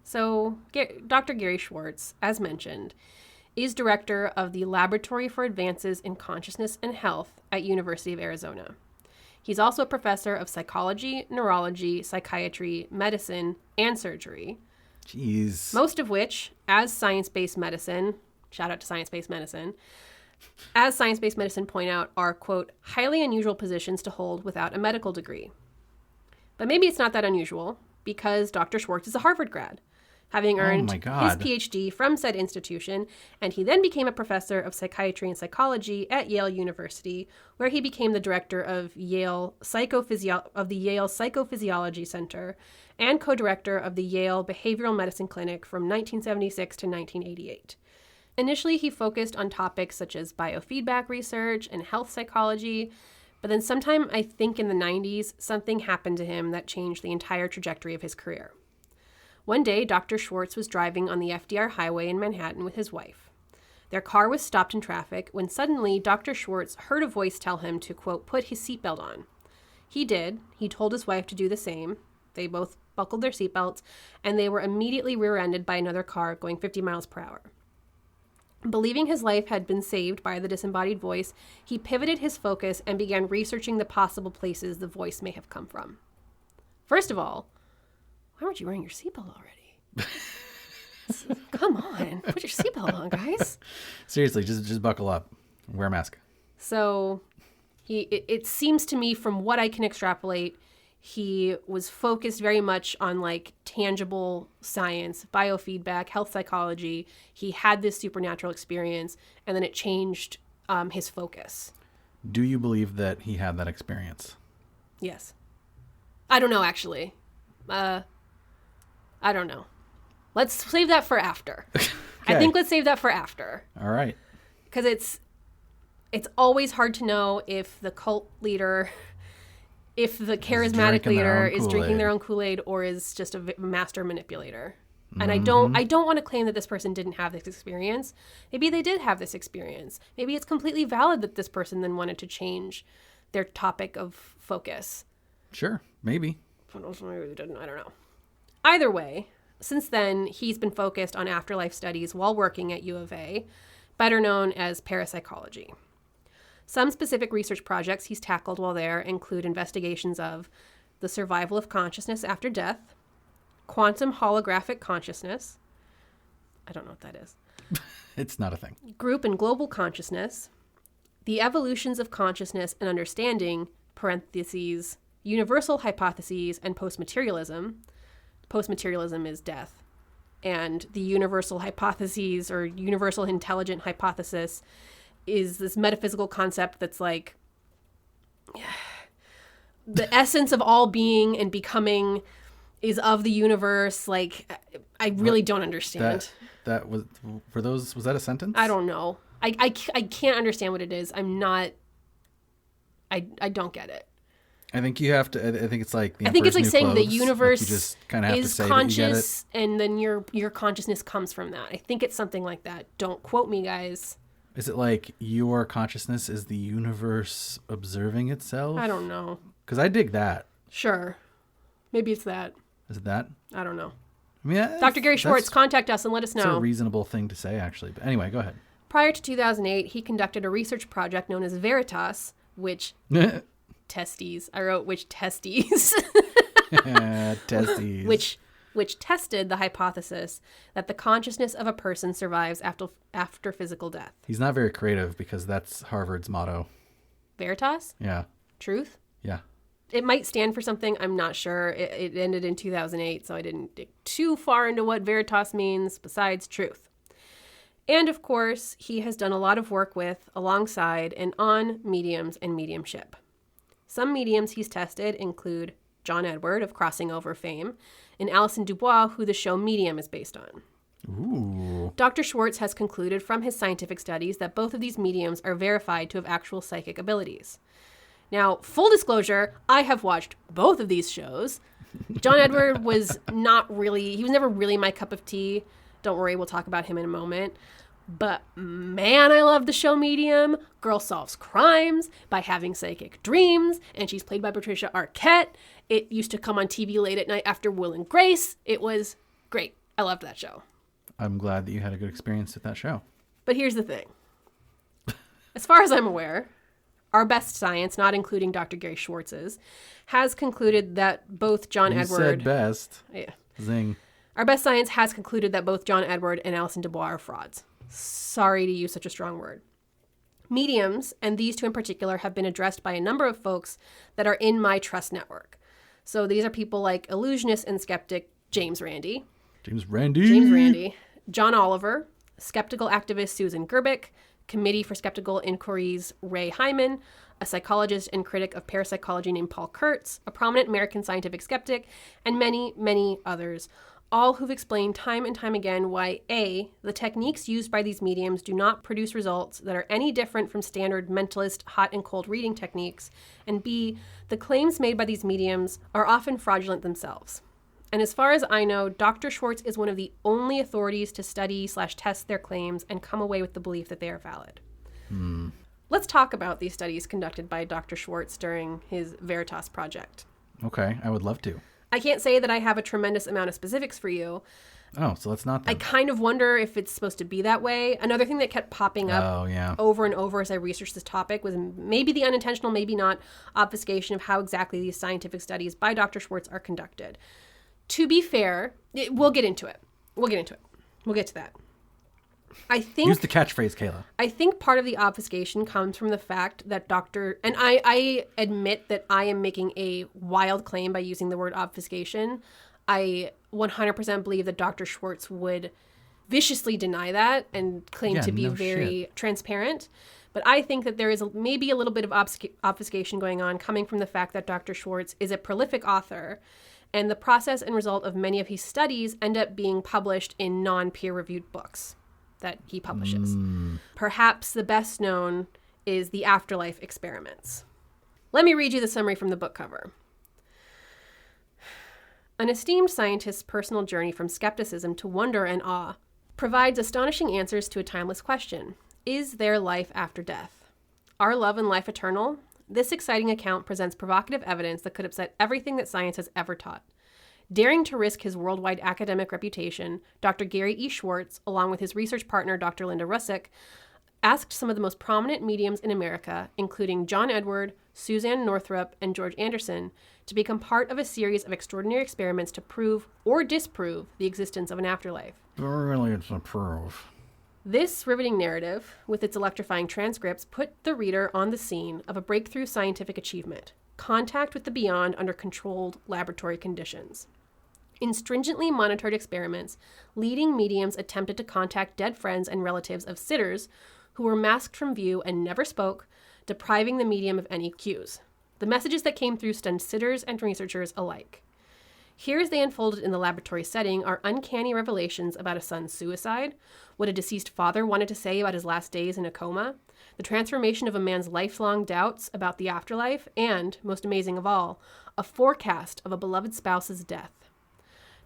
So, Dr. Gary Schwartz, as mentioned, is director of the Laboratory for Advances in Consciousness and Health at University of Arizona. He's also a professor of psychology, neurology, psychiatry, medicine, and surgery. Jeez. Most of which, as science-based medicine, shout out to science-based medicine, as science-based medicine point out, are, quote, highly unusual positions to hold without a medical degree. But maybe it's not that unusual, because Dr. Schwartz is a Harvard grad, having earned his PhD from said institution, and he then became a professor of psychiatry and psychology at Yale University, where he became the director of the Yale Psychophysiology Center and co-director of the Yale Behavioral Medicine Clinic from 1976 to 1988. Initially, he focused on topics such as biofeedback research and health psychology, but then sometime, I think in the 90s, something happened to him that changed the entire trajectory of his career. One day, Dr. Schwartz was driving on the FDR highway in Manhattan with his wife. Their car was stopped in traffic when suddenly Dr. Schwartz heard a voice tell him to, quote, put his seatbelt on. He did. He told his wife to do the same. They both buckled their seatbelts, and they were immediately rear-ended by another car going 50 miles per hour. Believing his life had been saved by the disembodied voice, he pivoted his focus and began researching the possible places the voice may have come from. First of all, why weren't you wearing your seatbelt already? Come on, put your seatbelt on, guys. Seriously, just buckle up. Wear a mask. So it seems to me, from what I can extrapolate, he was focused very much on like tangible science, biofeedback, health psychology. He had this supernatural experience, and then it changed his focus. Do you believe that he had that experience? Yes. I don't know, actually. I don't know. Let's save that for after. Okay. I think let's save that for after. All right. Because it's always hard to know if the cult leader, if the charismatic leader is drinking their own Kool-Aid or is just a master manipulator. And I don't want to claim that this person didn't have this experience. Maybe they did have this experience. Maybe it's completely valid that this person then wanted to change their topic of focus. Sure, maybe. Maybe they didn't. I don't know. Either way, since then, he's been focused on afterlife studies while working at U of A, better known as parapsychology. Some specific research projects he's tackled while there include investigations of the survival of consciousness after death, quantum holographic consciousness. I don't know what that is. It's not a thing. Group and global consciousness, the evolutions of consciousness and understanding, parentheses, universal hypotheses, and post-materialism. Post-materialism is death. And the universal hypotheses or universal intelligent hypothesis is this metaphysical concept that's like the essence of all being and becoming is of the universe. Like, I really don't understand. That was, was that a sentence? I don't know. I can't understand what it is. I don't get it. I think you have to. I think it's like. I think it's like saying clothes. The universe like you just kind of have is to say conscious, that you get it. and then your consciousness comes from that. I think it's something like that. Don't quote me, guys. Is it like your consciousness is the universe observing itself? I don't know. Because I dig that. Sure, maybe it's that. Is it that? I don't know. I mean, Dr. Gary Schwartz, contact us and let us know. It's a reasonable thing to say, actually. But anyway, go ahead. Prior to 2008, he conducted a research project known as Veritas, which testes. I wrote which testes. Testes. Which tested the hypothesis that the consciousness of a person survives after physical death. He's not very creative because that's Harvard's motto. Veritas? Yeah. Truth? Yeah. It might stand for something. I'm not sure. It ended in 2008, so I didn't dig too far into what Veritas means besides truth. And of course, he has done a lot of work with, alongside, and on mediums and mediumship. Some mediums he's tested include John Edward of Crossing Over fame, and Alison Dubois, who the show Medium is based on. Ooh. Dr. Schwartz has concluded from his scientific studies that both of these mediums are verified to have actual psychic abilities. Now, full disclosure, I have watched both of these shows. John Edward was he was never really my cup of tea. Don't worry, we'll talk about him in a moment. But man, I love the show Medium. Girl solves crimes by having psychic dreams, and she's played by Patricia Arquette. It used to come on TV late at night after Will and Grace. It was great. I loved that show. I'm glad that you had a good experience with that show. But here's the thing. As far as I'm aware, our best science, not including Dr. Gary Schwartz's, has concluded that both John Edward... You said best. Yeah. Zing. Our best science has concluded that both John Edward and Alison Dubois are frauds. Sorry to use such a strong word. Mediums, and these two in particular, have been addressed by a number of folks that are in my trust network. So these are people like illusionist and skeptic James Randi, John Oliver, skeptical activist Susan Gerbic, Committee for Skeptical Inquiries Ray Hyman, a psychologist and critic of parapsychology named Paul Kurtz, a prominent American scientific skeptic, and many, many others, all who've explained time and time again why A, the techniques used by these mediums do not produce results that are any different from standard mentalist hot and cold reading techniques, and B, the claims made by these mediums are often fraudulent themselves. And as far as I know, Dr. Schwartz is one of the only authorities to study/test their claims and come away with the belief that they are valid. Let's talk about these studies conducted by Dr. Schwartz during his Veritas project. Okay, I would love to. I can't say that I have a tremendous amount of specifics for you. Oh, so let's not then. I kind of wonder if it's supposed to be that way. Another thing that kept popping up over and over as I researched this topic was maybe the unintentional, maybe not, obfuscation of how exactly these scientific studies by Dr. Schwartz are conducted. To be fair, we'll get into it. We'll get to that. Use the catchphrase, Kayla. I think part of the obfuscation comes from the fact that and I admit that I am making a wild claim by using the word obfuscation. I 100% believe that Dr. Schwartz would viciously deny that and claim to be very transparent. But I think that there is maybe a little bit of obfuscation going on coming from the fact that Dr. Schwartz is a prolific author, and the process and result of many of his studies end up being published in non-peer-reviewed books that he publishes. Perhaps the best known is the Afterlife Experiments. Let me read you the summary from the book cover. An esteemed scientist's personal journey from skepticism to wonder and awe provides astonishing answers to a timeless question. Is there life after death? Are love and life eternal? This exciting account presents provocative evidence that could upset everything that science has ever taught. Daring to risk his worldwide academic reputation, Dr. Gary E. Schwartz, along with his research partner, Dr. Linda Rusick, asked some of the most prominent mediums in America, including John Edward, Suzanne Northrup, and George Anderson, to become part of a series of extraordinary experiments to prove or disprove the existence of an afterlife. Really, it's a proof. This riveting narrative, with its electrifying transcripts, put the reader on the scene of a breakthrough scientific achievement: contact with the beyond under controlled laboratory conditions. In stringently monitored experiments, leading mediums attempted to contact dead friends and relatives of sitters who were masked from view and never spoke, depriving the medium of any cues. The messages that came through stunned sitters and researchers alike. Here, as they unfolded in the laboratory setting, are uncanny revelations about a son's suicide, what a deceased father wanted to say about his last days in a coma, the transformation of a man's lifelong doubts about the afterlife, and, most amazing of all, a forecast of a beloved spouse's death.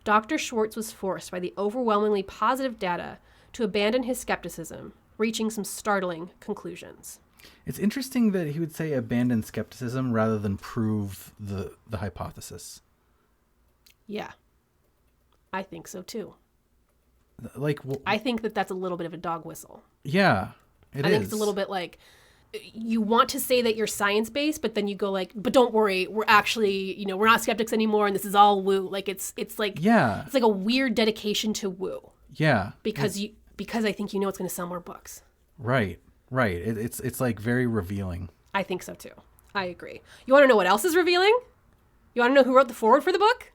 Dr. Schwartz was forced by the overwhelmingly positive data to abandon his skepticism, reaching some startling conclusions. It's interesting that he would say abandon skepticism rather than prove the hypothesis. Yeah, I think so too. Like, I think that that's a little bit of a dog whistle. Yeah, I think it's a little bit like, you want to say that you're science-based, but then you go like, but don't worry, we're actually, we're not skeptics anymore, and this is all woo. Like it's like it's like a weird dedication to woo. Yeah. Because I think it's going to sell more books. Right. It's like very revealing. I think so too. I agree. You want to know what else is revealing? You want to know who wrote the foreword for the book?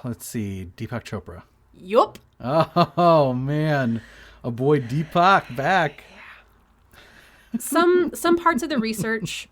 Let's see. Deepak Chopra. Yup. Oh man, a boy Deepak back. Some parts of the research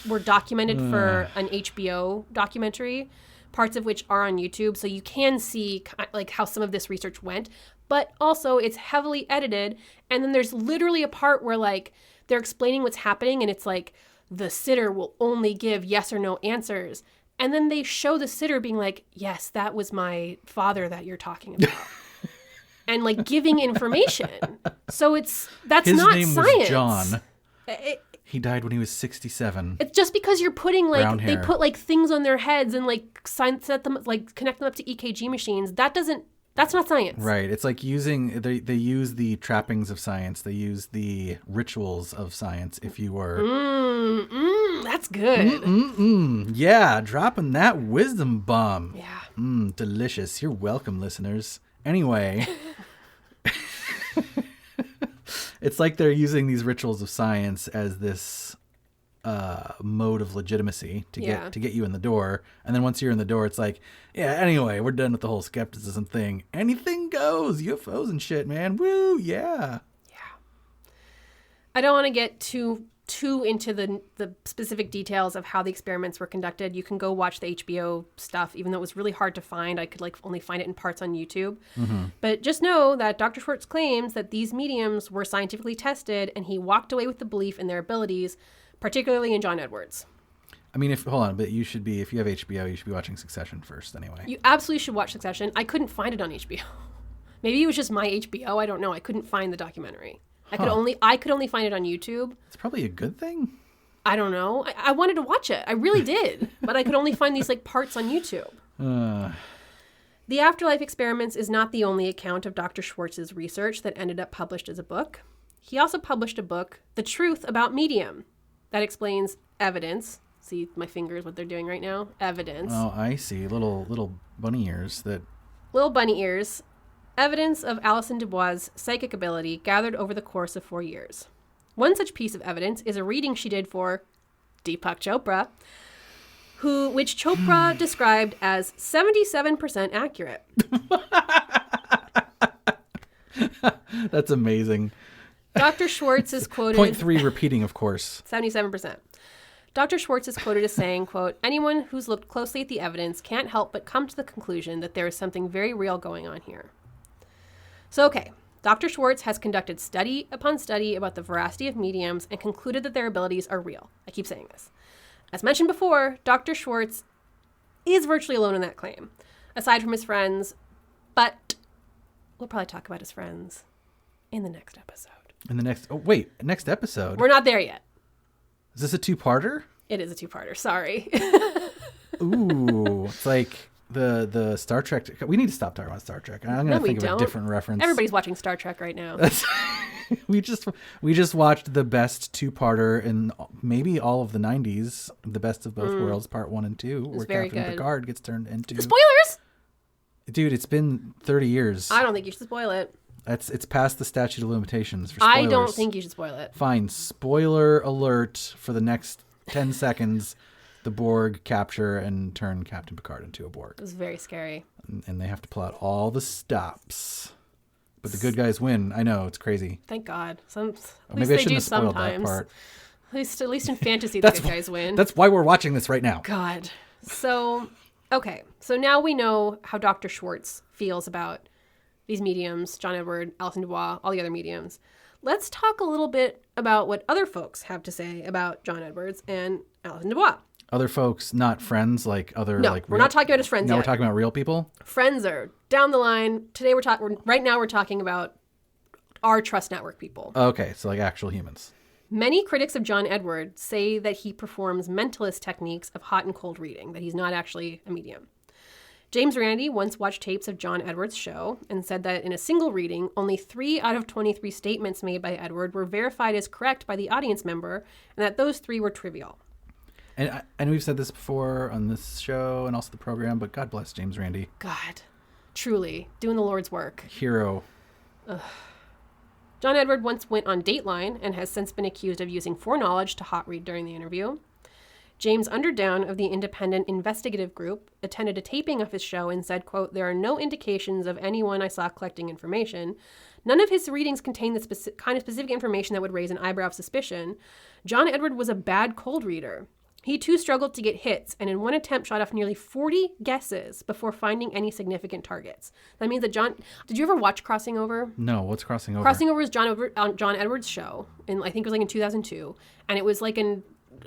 were documented for an HBO documentary, parts of which are on YouTube, so you can see like how some of this research went. But also, it's heavily edited, and then there's literally a part where like they're explaining what's happening, and it's like the sitter will only give yes or no answers, and then they show the sitter being like, "Yes, that was my father that you're talking about." And like giving information. So that's His not name science. was John. He died when he was 67. It's just because you're putting Brown like hair. they put like things on their heads and like set them like connect them up to EKG machines. That's not science. Right. It's like they use the trappings of science. They use the rituals of science. If you were That's good. Yeah, dropping that wisdom bomb. Yeah. Delicious. You're welcome, listeners. Anyway, it's like they're using these rituals of science as this mode of legitimacy to get you in the door. And then once you're in the door, it's like, yeah, anyway, we're done with the whole skepticism thing. Anything goes. UFOs and shit, man. Woo, yeah. Yeah. I don't want to get too into the specific details of how the experiments were conducted. You can go watch the HBO stuff, even though it was really hard to find. I could like only find it in parts on YouTube. But just know that Dr. Schwartz claims that these mediums were scientifically tested, and he walked away with the belief in their abilities, particularly in John Edwards. I mean, if you have HBO, you should be watching Succession first anyway. You absolutely should watch Succession. I couldn't find it on HBO. Maybe it was just my HBO. I don't know. I couldn't find the documentary. I could only find it on YouTube. It's probably a good thing. I don't know. I wanted to watch it. I really did. But I could only find these like parts on YouTube. The Afterlife Experiments is not the only account of Dr. Schwartz's research that ended up published as a book. He also published a book, The Truth About Medium, that explains evidence. See my fingers, what they're doing right now? Evidence. Oh, I see. Little bunny ears that... Little bunny ears. Evidence of Alison Dubois' psychic ability gathered over the course of 4 years. One such piece of evidence is a reading she did for Deepak Chopra, which Chopra described as 77% accurate. That's amazing. Dr. Schwartz is quoted... 0.3 repeating, of course. 77%. Dr. Schwartz is quoted as saying, quote, "Anyone who's looked closely at the evidence can't help but come to the conclusion that there is something very real going on here." So, okay, Dr. Schwartz has conducted study upon study about the veracity of mediums and concluded that their abilities are real. I keep saying this. As mentioned before, Dr. Schwartz is virtually alone in that claim, aside from his friends, but we'll probably talk about his friends in the next episode. Next episode? We're not there yet. Is this a two-parter? It is a two-parter, sorry. Ooh, it's like the Star Trek. We need to stop talking about Star Trek. I'm going to think of a different reference. Everybody's watching Star Trek right now. We just watched the best two-parter in maybe all of the 90s, The Best of Both Worlds, Part 1 and 2, where Captain Picard gets turned into... Spoilers! Dude, it's been 30 years. I don't think you should spoil it. It's past the statute of limitations for spoilers. I don't think you should spoil it. Fine. Spoiler alert for the next 10 seconds. The Borg capture and turn Captain Picard into a Borg. It was very scary. And they have to pull out all the stops. But the good guys win. I know, it's crazy. Thank God. Maybe I shouldn't have spoiled that part. At least in fantasy, the good guys win. That's why we're watching this right now. God. So, okay. So now we know how Dr. Schwartz feels about these mediums, John Edward, Alison Dubois, all the other mediums. Let's talk a little bit about what other folks have to say about John Edwards and Alison Dubois. Other folks, not friends, like other... No, like we're not talking about his friends now yet. We're talking about real people? Friends are down the line. Today right now we're talking about our Trust Network people. Okay, so like actual humans. Many critics of John Edward say that he performs mentalist techniques of hot and cold reading, that he's not actually a medium. James Randi once watched tapes of John Edward's show and said that in a single reading, only 3 out of 23 statements made by Edward were verified as correct by the audience member, and that those 3 were trivial. And we've said this before on this show and also the program, but God bless James Randi. God, truly, doing the Lord's work. Hero. Ugh. John Edward once went on Dateline and has since been accused of using foreknowledge to hot read during the interview. James Underdown of the Independent Investigative Group attended a taping of his show and said, quote, "There are no indications of anyone I saw collecting information. None of his readings contain the kind of specific information that would raise an eyebrow of suspicion. John Edward was a bad cold reader. He too struggled to get hits, and in one attempt shot off nearly 40 guesses before finding any significant targets." That means that John... Did you ever watch Crossing Over? No, what's Crossing Over? Crossing Over is John Edward's show, and I think it was like in 2002, and it was like an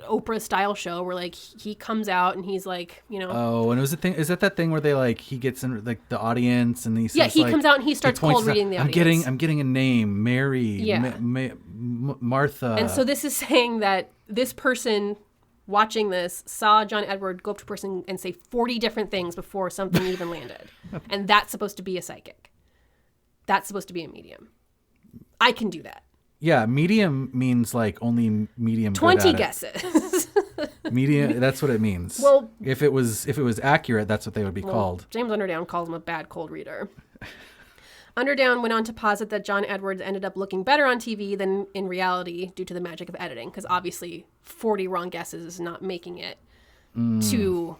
Oprah style show where like he comes out and he's like, you know. Oh, and it was a thing. Is that thing where they like he gets in like the audience and he says, yeah, he like, comes out and he starts cold reading the audience. I'm getting a name, Mary, yeah. Martha. And so this is saying that this person watching this saw John Edward go up to a person and say 40 different things before something even landed, and that's supposed to be a psychic. That's supposed to be a medium. I can do that. Yeah, medium means like only medium. 20 guesses. Medium. That's what it means. Well, if it was accurate, that's what they would be called. James Underdown calls him a bad cold reader. Underdown went on to posit that John Edwards ended up looking better on TV than in reality due to the magic of editing, because obviously 40 wrong guesses is not making it to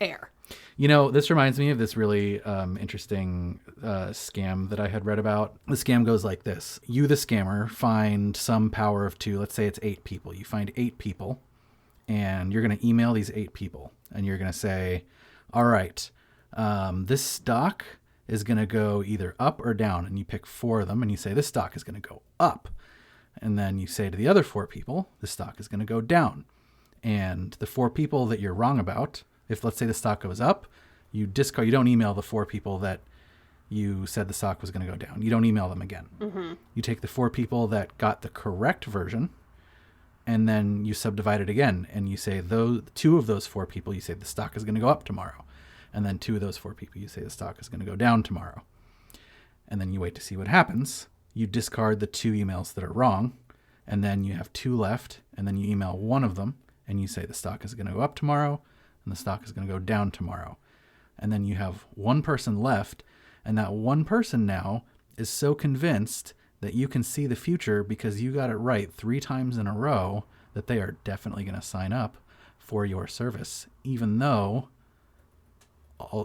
air. You know, this reminds me of this really interesting scam that I had read about. The scam goes like this. You, the scammer, find some power of 2. Let's say it's 8 people. You find 8 people, and you're going to email these 8 people. And you're going to say, all right, this stock is going to go either up or down. And you pick 4 of them, and you say, this stock is going to go up. And then you say to the other 4 people, this stock is going to go down. And the 4 people that you're wrong about... If, let's say, the stock goes up, you discard. You don't email the 4 people that you said the stock was going to go down. You don't email them again. Mm-hmm. You take the 4 people that got the correct version, and then you subdivide it again. And you say, 2 of those 4 people, you say the stock is going to go up tomorrow. And then 2 of those 4 people, you say the stock is going to go down tomorrow. And then you wait to see what happens. You discard the 2 emails that are wrong, and then you have 2 left, and then you email 1 of them, and you say the stock is going to go up tomorrow, and the stock is going to go down tomorrow. And then you have 1 person left, and that 1 person now is so convinced that you can see the future because you got it right 3 times in a row that they are definitely going to sign up for your service, even though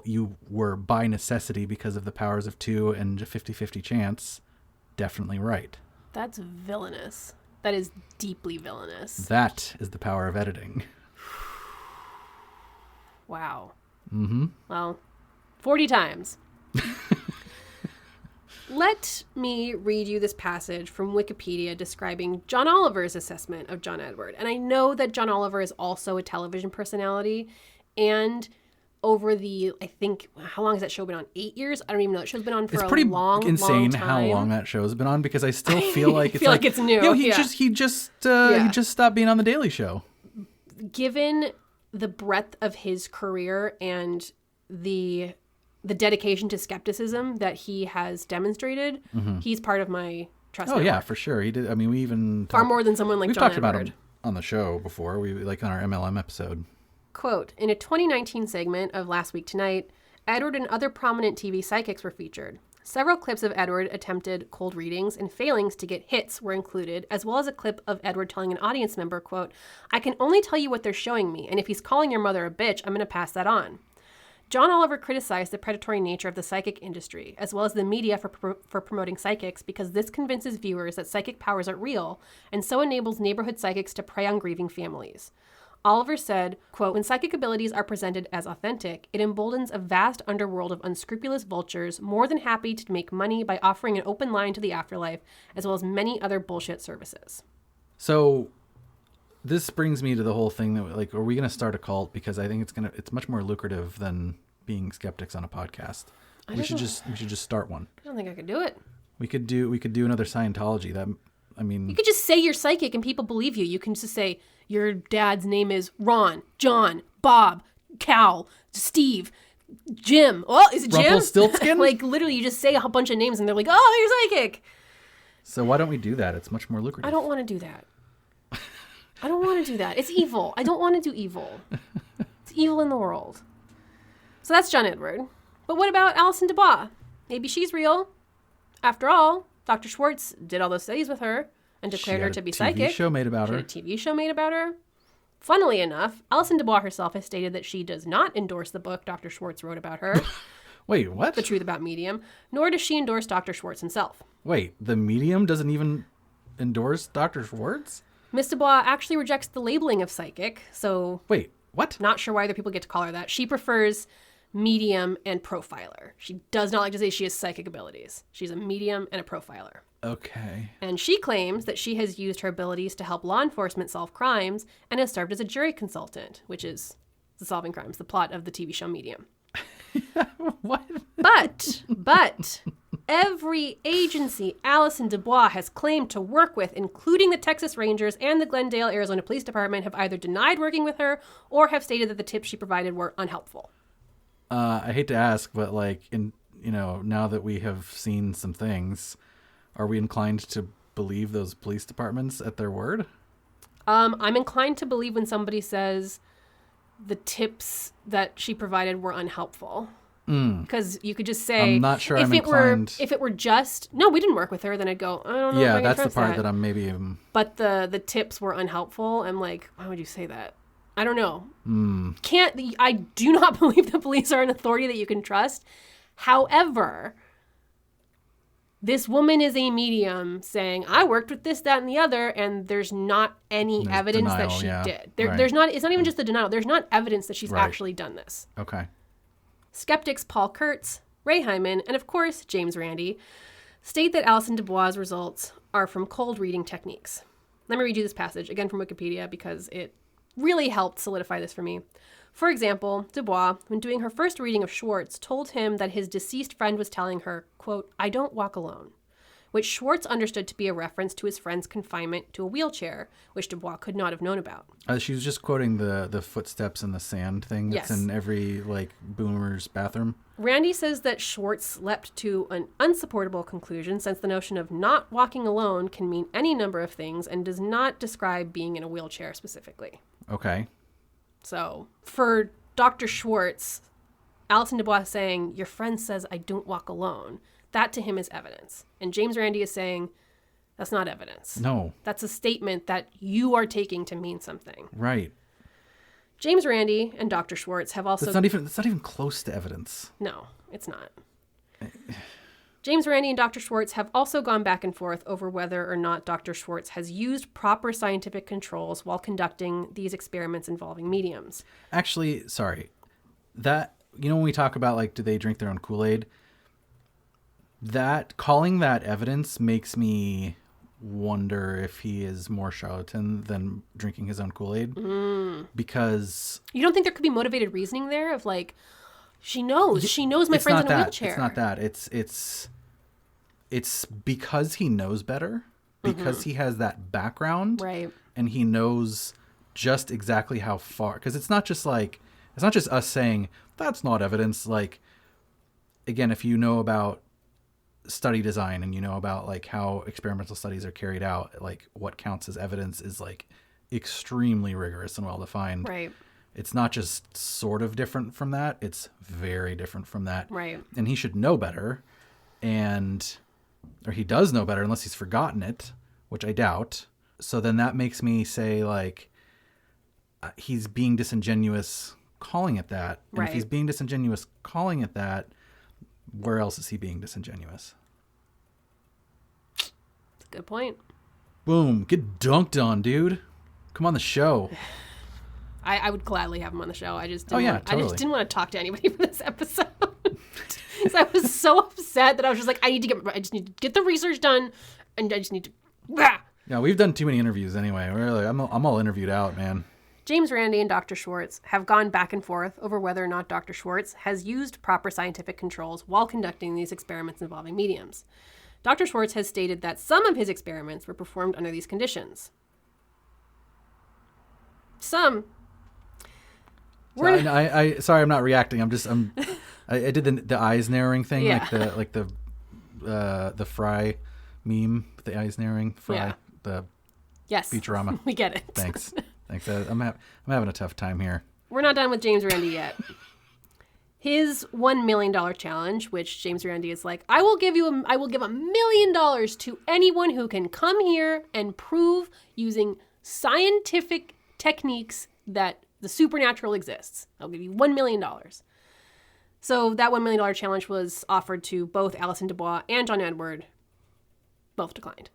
you were by necessity because of the powers of 2 and a 50-50 chance definitely right. That's villainous. That is deeply villainous. That is the power of editing. Wow. Mm-hmm. Well, 40 times. Let me read you this passage from Wikipedia describing John Oliver's assessment of John Edward. And I know that John Oliver is also a television personality. And over the, I think, how long has that show been on? 8 years? I don't even know. That show's been on for it's a pretty long insane time. How long that show's been on, because I still feel like it's like it's new. You know, he just stopped being on the Daily Show. Given the breadth of his career and the dedication to skepticism that he has demonstrated, he's part of my trust network. Yeah, for sure. He did. I mean, we even far more than someone like we've John talked Edward. about him on the show before. We like on our MLM episode. Quote, in a 2019 segment of Last Week Tonight, Edward and other prominent TV psychics were featured. Several clips of Edward attempted cold readings and failings to get hits were included, as well as a clip of Edward telling an audience member, quote, I can only tell you what they're showing me, and if he's calling your mother a bitch, I'm going to pass that on. John Oliver criticized the predatory nature of the psychic industry, as well as the media for promoting psychics, because this convinces viewers that psychic powers are real, and so enables neighborhood psychics to prey on grieving families. Oliver said, quote, when psychic abilities are presented as authentic, it emboldens a vast underworld of unscrupulous vultures more than happy to make money by offering an open line to the afterlife, as well as many other bullshit services. So this brings me to the whole thing that, like, are we going to start a cult? Because I think it's much more lucrative than being skeptics on a podcast. We should just start one. I don't think I could do it. We could do another Scientology. You could just say you're psychic and people believe you. You can just say your dad's name is Ron, John, Bob, Cal, Steve, Jim. Oh, is it Jim? Rumpelstiltskin? Like, literally, you just say a bunch of names and they're like, oh, you're psychic. So why don't we do that? It's much more lucrative. I don't want to do that. I don't want to do that. It's evil. I don't want to do evil. It's evil in the world. So that's John Edward. But what about Alison Dubois? Maybe she's real. After all, Dr. Schwartz did all those studies with her and declared her to be psychic. She had a TV show made about her. She had a TV show made about her. Funnily enough, Alison Dubois herself has stated that she does not endorse the book Dr. Schwartz wrote about her. Wait, what? The Truth About Medium. Nor does she endorse Dr. Schwartz himself. Wait, the Medium doesn't even endorse Dr. Schwartz? Miss Dubois actually rejects the labeling of psychic, so... Wait, what? Not sure why other people get to call her that. She prefers medium and profiler. She does not like to say she has psychic abilities. She's a medium and a profiler. Okay. And she claims that she has used her abilities to help law enforcement solve crimes and has served as a jury consultant, which is the solving crimes, the plot of the TV show Medium. What? But every agency Alison Dubois has claimed to work with, including the Texas Rangers and the Glendale, Arizona Police Department, have either denied working with her or have stated that the tips she provided were unhelpful. I hate to ask, but now that we have seen some things, are we inclined to believe those police departments at their word? I'm inclined to believe when somebody says the tips that she provided were unhelpful. Because you could just say, I'm not sure I'm inclined. If it were just, no, we didn't work with her, then I'd go, I don't know. Yeah, if I can that's the trust part that I'm maybe. But the tips were unhelpful. I'm like, why would you say that? I don't know. I do not believe the police are an authority that you can trust. However, this woman is a medium saying, I worked with this, that, and the other, and there's not any evidence denial, that she did. Right. There's not, it's not even just the denial. There's not evidence that she's actually done this. Okay. Skeptics Paul Kurtz, Ray Hyman, and of course, James Randi state that Alison Dubois' results are from cold reading techniques. Let me read you this passage, again from Wikipedia, because it really helped solidify this for me. For example, Dubois, when doing her first reading of Schwartz, told him that his deceased friend was telling her, quote, I don't walk alone, which Schwartz understood to be a reference to his friend's confinement to a wheelchair, which Dubois could not have known about. She was just quoting the footsteps in the sand thing that's in every, boomer's bathroom. Randi says that Schwartz leapt to an unsupportable conclusion, since the notion of not walking alone can mean any number of things and does not describe being in a wheelchair specifically. Okay. So, for Dr. Schwartz, Alison Dubois saying, your friend says I don't walk alone, that to him is evidence. And James Randi is saying, that's not evidence. No. That's a statement that you are taking to mean something. Right. James Randi and Dr. Schwartz have also... That's not even close to evidence. No, it's not. James Randi and Dr. Schwartz have also gone back and forth over whether or not Dr. Schwartz has used proper scientific controls while conducting these experiments involving mediums. Actually, sorry. That, when we talk about, do they drink their own Kool-Aid? Calling that evidence makes me wonder if he is more charlatan than drinking his own Kool-Aid. Because... You don't think there could be motivated reasoning there of, she knows my friend's in a wheelchair. It's not that. It's because he knows better, because he has that background, right? And he knows just exactly how far. Because it's not just us saying that's not evidence. Again, if you know about study design and you know about how experimental studies are carried out, what counts as evidence is extremely rigorous and well defined. Right. It's not just sort of different from that. It's very different from that. Right. And he should know better. Or he does know better unless he's forgotten it, which I doubt. So then that makes me say, he's being disingenuous calling it that. And right. If he's being disingenuous calling it that, where else is he being disingenuous? That's a good point. Boom. Get dunked on, dude. Come on the show. I would gladly have him on the show. I just totally. I just didn't want to talk to anybody for this episode. Because I was so upset that I was just I just need to get the research done, and I just need to. Blah! Yeah, we've done too many interviews anyway. I'm all interviewed out, man. James Randi and Dr. Schwartz have gone back and forth over whether or not Dr. Schwartz has used proper scientific controls while conducting these experiments involving mediums. Dr. Schwartz has stated that some of his experiments were performed under these conditions. Some. Sorry, I'm not reacting. I did the eyes narrowing thing, Yeah. like the Fry meme, the eyes narrowing, Fry, Yeah. the Yes. Futurama. We get it. Thanks. I'm having a tough time here. We're not done with James Randi yet. His $1 million challenge, which James Randi is like, I will give $1 million to anyone who can come here and prove using scientific techniques that the supernatural exists. I'll give you $1 million. So that $1 million challenge was offered to both Alison Dubois and John Edward. Both declined.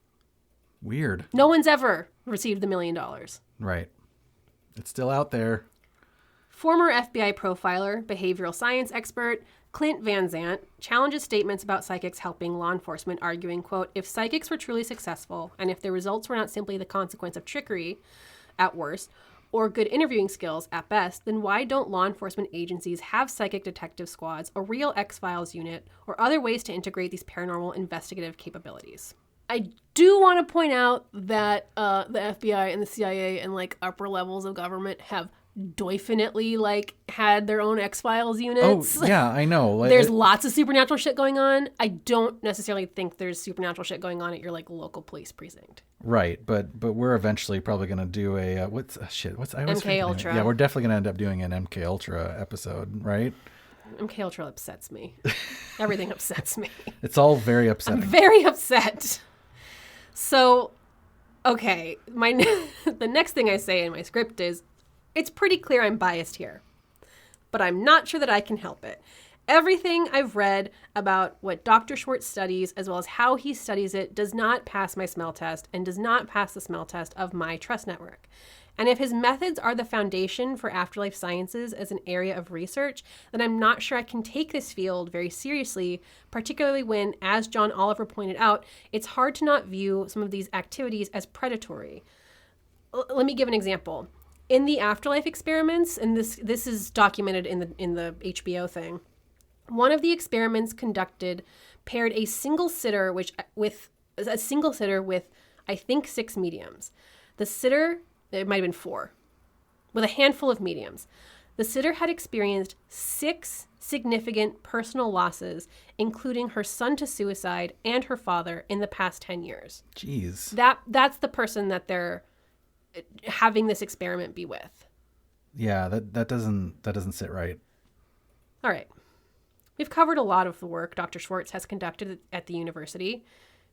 Weird. No one's ever received the $1 million. Right. It's still out there. Former FBI profiler, behavioral science expert Clint Van Zant challenges statements about psychics helping law enforcement, arguing, quote, if psychics were truly successful and if their results were not simply the consequence of trickery at worst or good interviewing skills at best, then why don't law enforcement agencies have psychic detective squads, a real X-Files unit, or other ways to integrate these paranormal investigative capabilities? I do want to point out that the FBI and the CIA and like upper levels of government have definitely like had their own X-Files units. Oh, yeah, I know. There's lots of supernatural shit going on. I don't necessarily think there's supernatural shit going on at your like local police precinct. Right, but we're eventually probably going to do a MK Ultra. Yeah, we're definitely going to end up doing an MK Ultra episode, right? MK Ultra upsets me. Everything upsets me. It's all very upsetting. I'm very upset. So, okay, the next thing I say in my script is, it's pretty clear I'm biased here, but I'm not sure that I can help it. Everything I've read about what Dr. Schwartz studies, as well as how he studies it, does not pass my smell test and does not pass the smell test of my trust network. And if his methods are the foundation for afterlife sciences as an area of research, then I'm not sure I can take this field very seriously, particularly when, as John Oliver pointed out, it's hard to not view some of these activities as predatory. Let me give an example. In the afterlife experiments, and this is documented in the HBO thing, one of the experiments conducted paired a single sitter with I think 6 mediums. The sitter, it might have been 4, with a handful of mediums. The sitter had experienced 6 significant personal losses, including her son to suicide and her father in the past 10 years. Jeez. That's the person that they're having this experiment be with. Yeah, that doesn't sit right. All right. We've covered a lot of the work Dr. Schwartz has conducted at the university,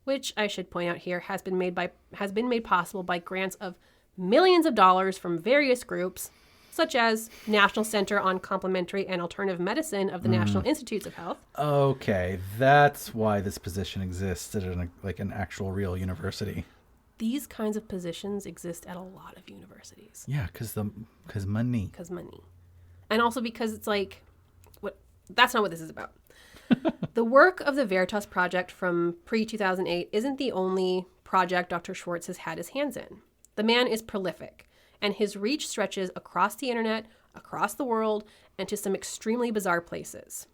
which I should point out here has been made possible by grants of millions of dollars from various groups, such as National Center on Complementary and Alternative Medicine of the National Institutes of Health. Okay, that's why this position exists at an actual real university. These kinds of positions exist at a lot of universities. Yeah, because money. Because money. And also because it's like, that's not what this is about. The work of the Veritas Project from pre-2008 isn't the only project Dr. Schwartz has had his hands in. The man is prolific, and his reach stretches across the internet, across the world, and to some extremely bizarre places.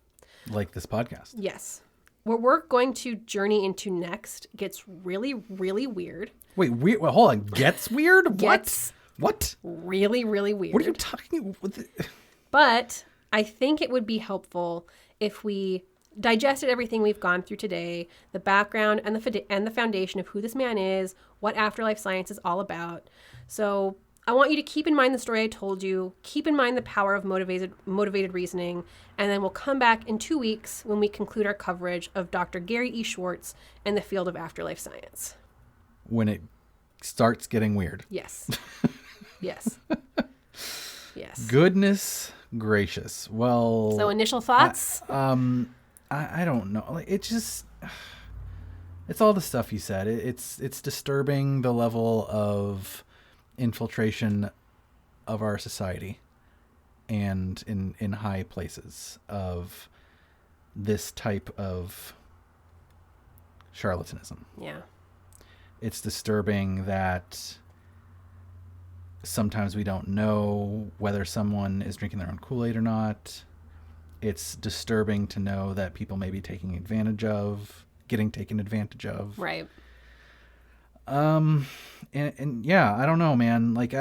Like this podcast. Yes. What we're going to journey into next gets really, really weird. Wait, hold on. Gets weird? Gets What? Really, really weird. What are you talking about? But I think it would be helpful if we digested everything we've gone through today, the background and the foundation of who this man is, what Afterlife Science is all about. So I want you to keep in mind the story I told you, keep in mind the power of motivated reasoning, and then we'll come back in 2 weeks when we conclude our coverage of Dr. Gary E. Schwartz and the field of afterlife science. When it starts getting weird. Yes. Yes. Yes. Goodness gracious. Well. So initial thoughts? I don't know. Like, it's all the stuff you said. It's disturbing, the level of infiltration of our society and in high places of this type of charlatanism. Yeah. It's disturbing that sometimes we don't know whether someone is drinking their own Kool-Aid or not. It's disturbing to know that people may be getting taken advantage of. Right. And yeah, I don't know, man. Like,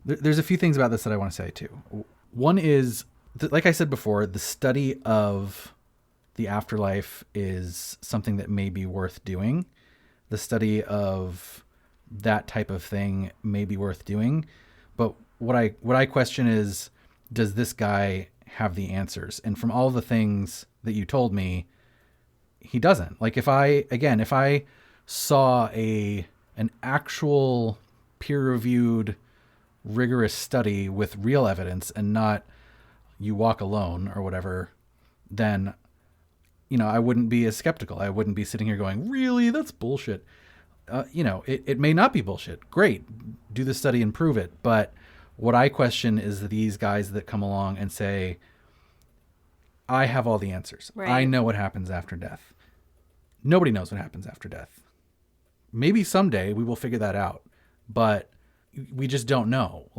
there's a few things about this that I want to say too. One is, like I said before, the study of the afterlife is something that may be worth doing. The study of that type of thing may be worth doing. But what I question is, does this guy have the answers? And from all the things that you told me, he doesn't. Like if I saw an actual peer-reviewed, rigorous study with real evidence and not you walk alone or whatever, then, I wouldn't be as skeptical. I wouldn't be sitting here going, really? That's bullshit. It may not be bullshit. Great. Do the study and prove it. But what I question is these guys that come along and say, I have all the answers. Right. I know what happens after death. Nobody knows what happens after death. Maybe someday we will figure that out, but we just don't know.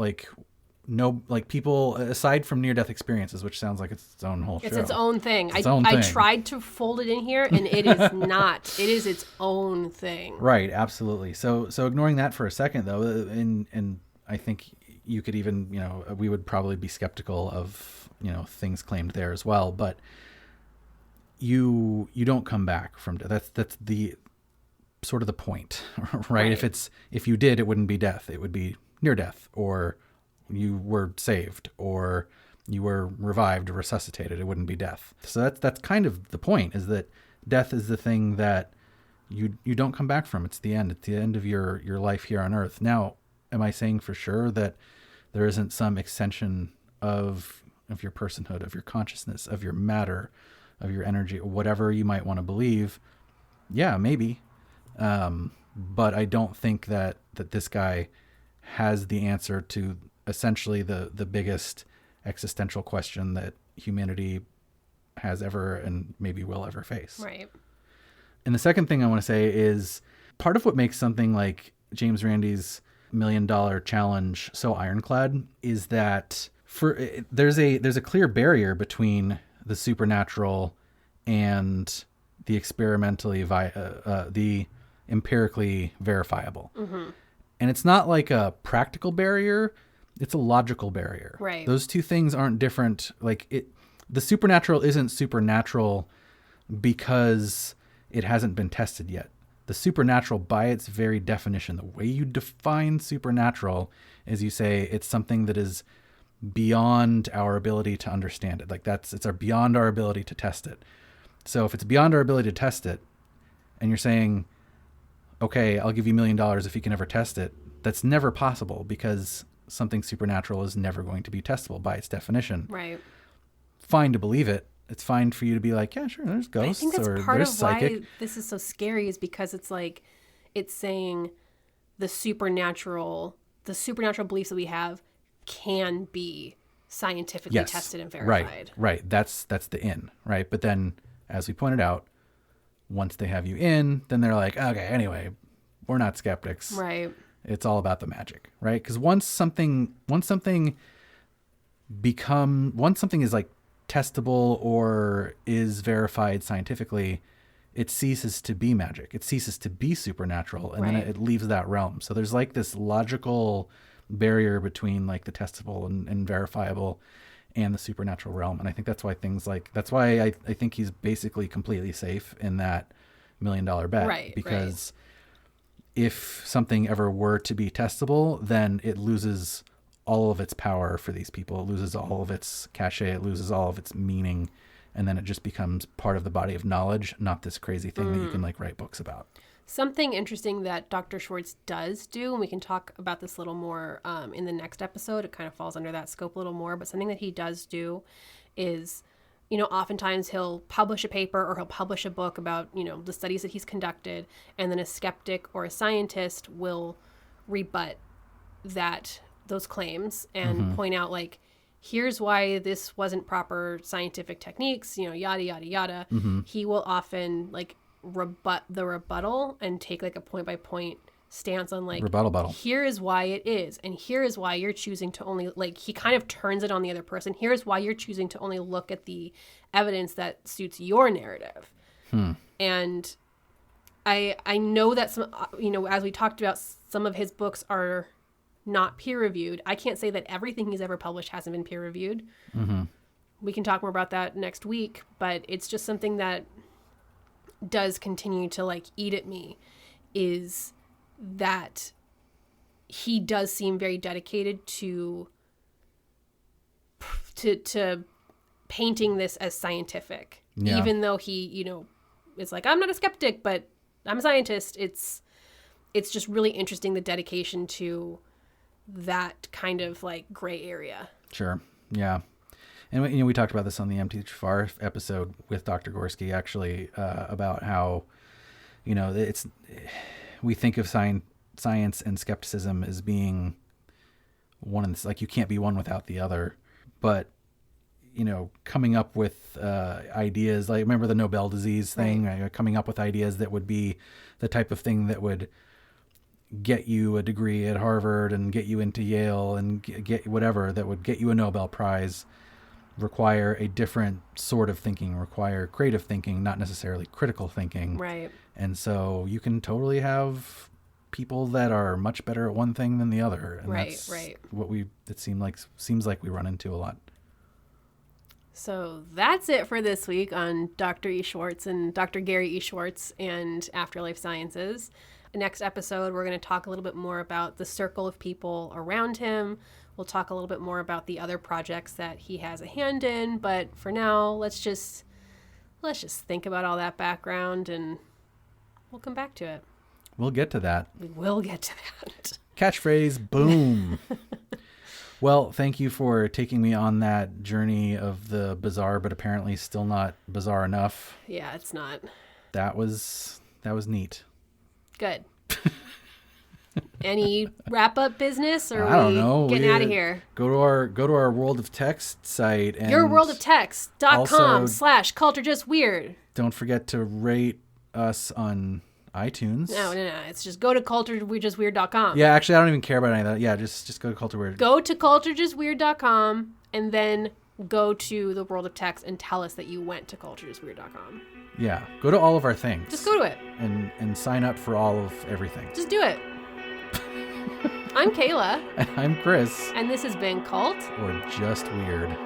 People, aside from near-death experiences, which sounds like it's its own whole show. It's its own thing. I tried to fold it in here, and it is not. It is its own thing. Right, absolutely. So ignoring that for a second, though, and I think you could even, we would probably be skeptical of, things claimed there as well, but you don't come back from death. That's the sort of the point, right? If you did, it wouldn't be death. It would be near death, or you were saved, or you were revived or resuscitated. It wouldn't be death. So that's kind of the point, is that death is the thing that you don't come back from. It's the end. It's the end of your life here on earth. Now, am I saying for sure that there isn't some extension of your personhood, of your consciousness, of your matter, of your energy, whatever you might want to believe? Yeah, maybe. But I don't think that this guy has the answer to essentially the biggest existential question that humanity has ever and maybe will ever face. Right. And the second thing I want to say is part of what makes something like James Randi's $1 Million Challenge so ironclad is that there's a clear barrier between the supernatural and the the empirically verifiable. Mm-hmm. And it's not like a practical barrier, it's a logical barrier. Right. Those two things aren't different. The supernatural isn't supernatural because it hasn't been tested yet. The supernatural, by its very definition, the way you define supernatural is you say it's something that is beyond our ability to understand it. It's beyond our ability to test it. So if it's beyond our ability to test it, and you're saying, okay, I'll give you $1 million if you can ever test it, that's never possible, because something supernatural is never going to be testable by its definition. Right. Fine to believe it. It's fine for you to be like, yeah, sure, there's ghosts, I think that's part there's of psychic. why this is so scary, is because it's saying the supernatural beliefs that we have can be scientifically tested and verified. Right. That's the in, right? But then, as we pointed out, once they have you in, then they're like, okay, anyway, we're not skeptics. Right. It's all about the magic, right? Because once something is like testable or is verified scientifically, it ceases to be magic. It ceases to be supernatural, and then it leaves that realm. So there's like this logical barrier between like the testable and verifiable and the supernatural realm. And I think that's why that's why I think he's basically completely safe in that $1 Million bet. Right. Because if something ever were to be testable, then it loses all of its power for these people. It loses all of its cachet. It loses all of its meaning. And then it just becomes part of the body of knowledge, not this crazy thing that you can write books about. Something interesting that Dr. Schwartz does do, and we can talk about this a little more in the next episode. It kind of falls under that scope a little more, but something that he does do is, oftentimes he'll publish a paper or he'll publish a book about, the studies that he's conducted, and then a skeptic or a scientist will rebut those claims and point out, here's why this wasn't proper scientific techniques, yada, yada, yada. Mm-hmm. He will often, rebut the rebuttal and take a point by point stance on rebuttal. Here is why it is, and here is why you're choosing to only he kind of turns it on the other person. Here's why you're choosing to only look at the evidence that suits your narrative. And I know that some as we talked about, some of his books are not peer-reviewed. I can't say that everything he's ever published hasn't been peer-reviewed. Mm-hmm. We can talk more about that next week, but it's just something that does continue to like eat at me, is that he does seem very dedicated to painting this as scientific. Yeah. Even though he, you know, is like, I'm not a skeptic, but I'm a scientist. It's just really interesting, the dedication to that kind of like gray area. Sure. Yeah. And, you know, we talked about this on the MTHFR episode with Dr. Gorski, actually, about how, you know, we think of science and skepticism as being one, and like you can't be one without the other. But, you know, coming up with ideas, like remember the Nobel disease thing, right? Coming up with ideas that would be the type of thing that would get you a degree at Harvard and get you into Yale and get whatever that would get you a Nobel Prize, require a different sort of thinking, require creative thinking, not necessarily critical thinking. Right. And so you can totally have people that are much better at one thing than the other. And that's what seems like we run into a lot. So that's it for this week on Dr. E. Schwartz and Dr. Gary E. Schwartz and Afterlife Sciences. Next episode, we're going to talk a little bit more about the circle of people around him. We'll talk a little bit more about the other projects that he has a hand in. But for now, let's just think about all that background and we'll come back to it. We'll get to that. We will get to that. Catchphrase, boom. Well, thank you for taking me on that journey of the bizarre, but apparently still not bizarre enough. Yeah, it's not. That was neat. Good. Any wrap-up business, or I don't know. Getting out of here? Go to our World of Text site and yourworldoftext.com/culturejustweird. Don't forget to rate us on iTunes. No. It's just go to culturejustweird.com. Yeah, actually, I don't even care about any of that. Yeah, just go to cultureweird. Go to culturejustweird.com and then go to the World of Text and tell us that you went to culturejustweird.com. Yeah, go to all of our things. Just go to it. And sign up for all of everything. Just do it. I'm Kayla. And I'm Chris. And this has been Cult or Just Weird.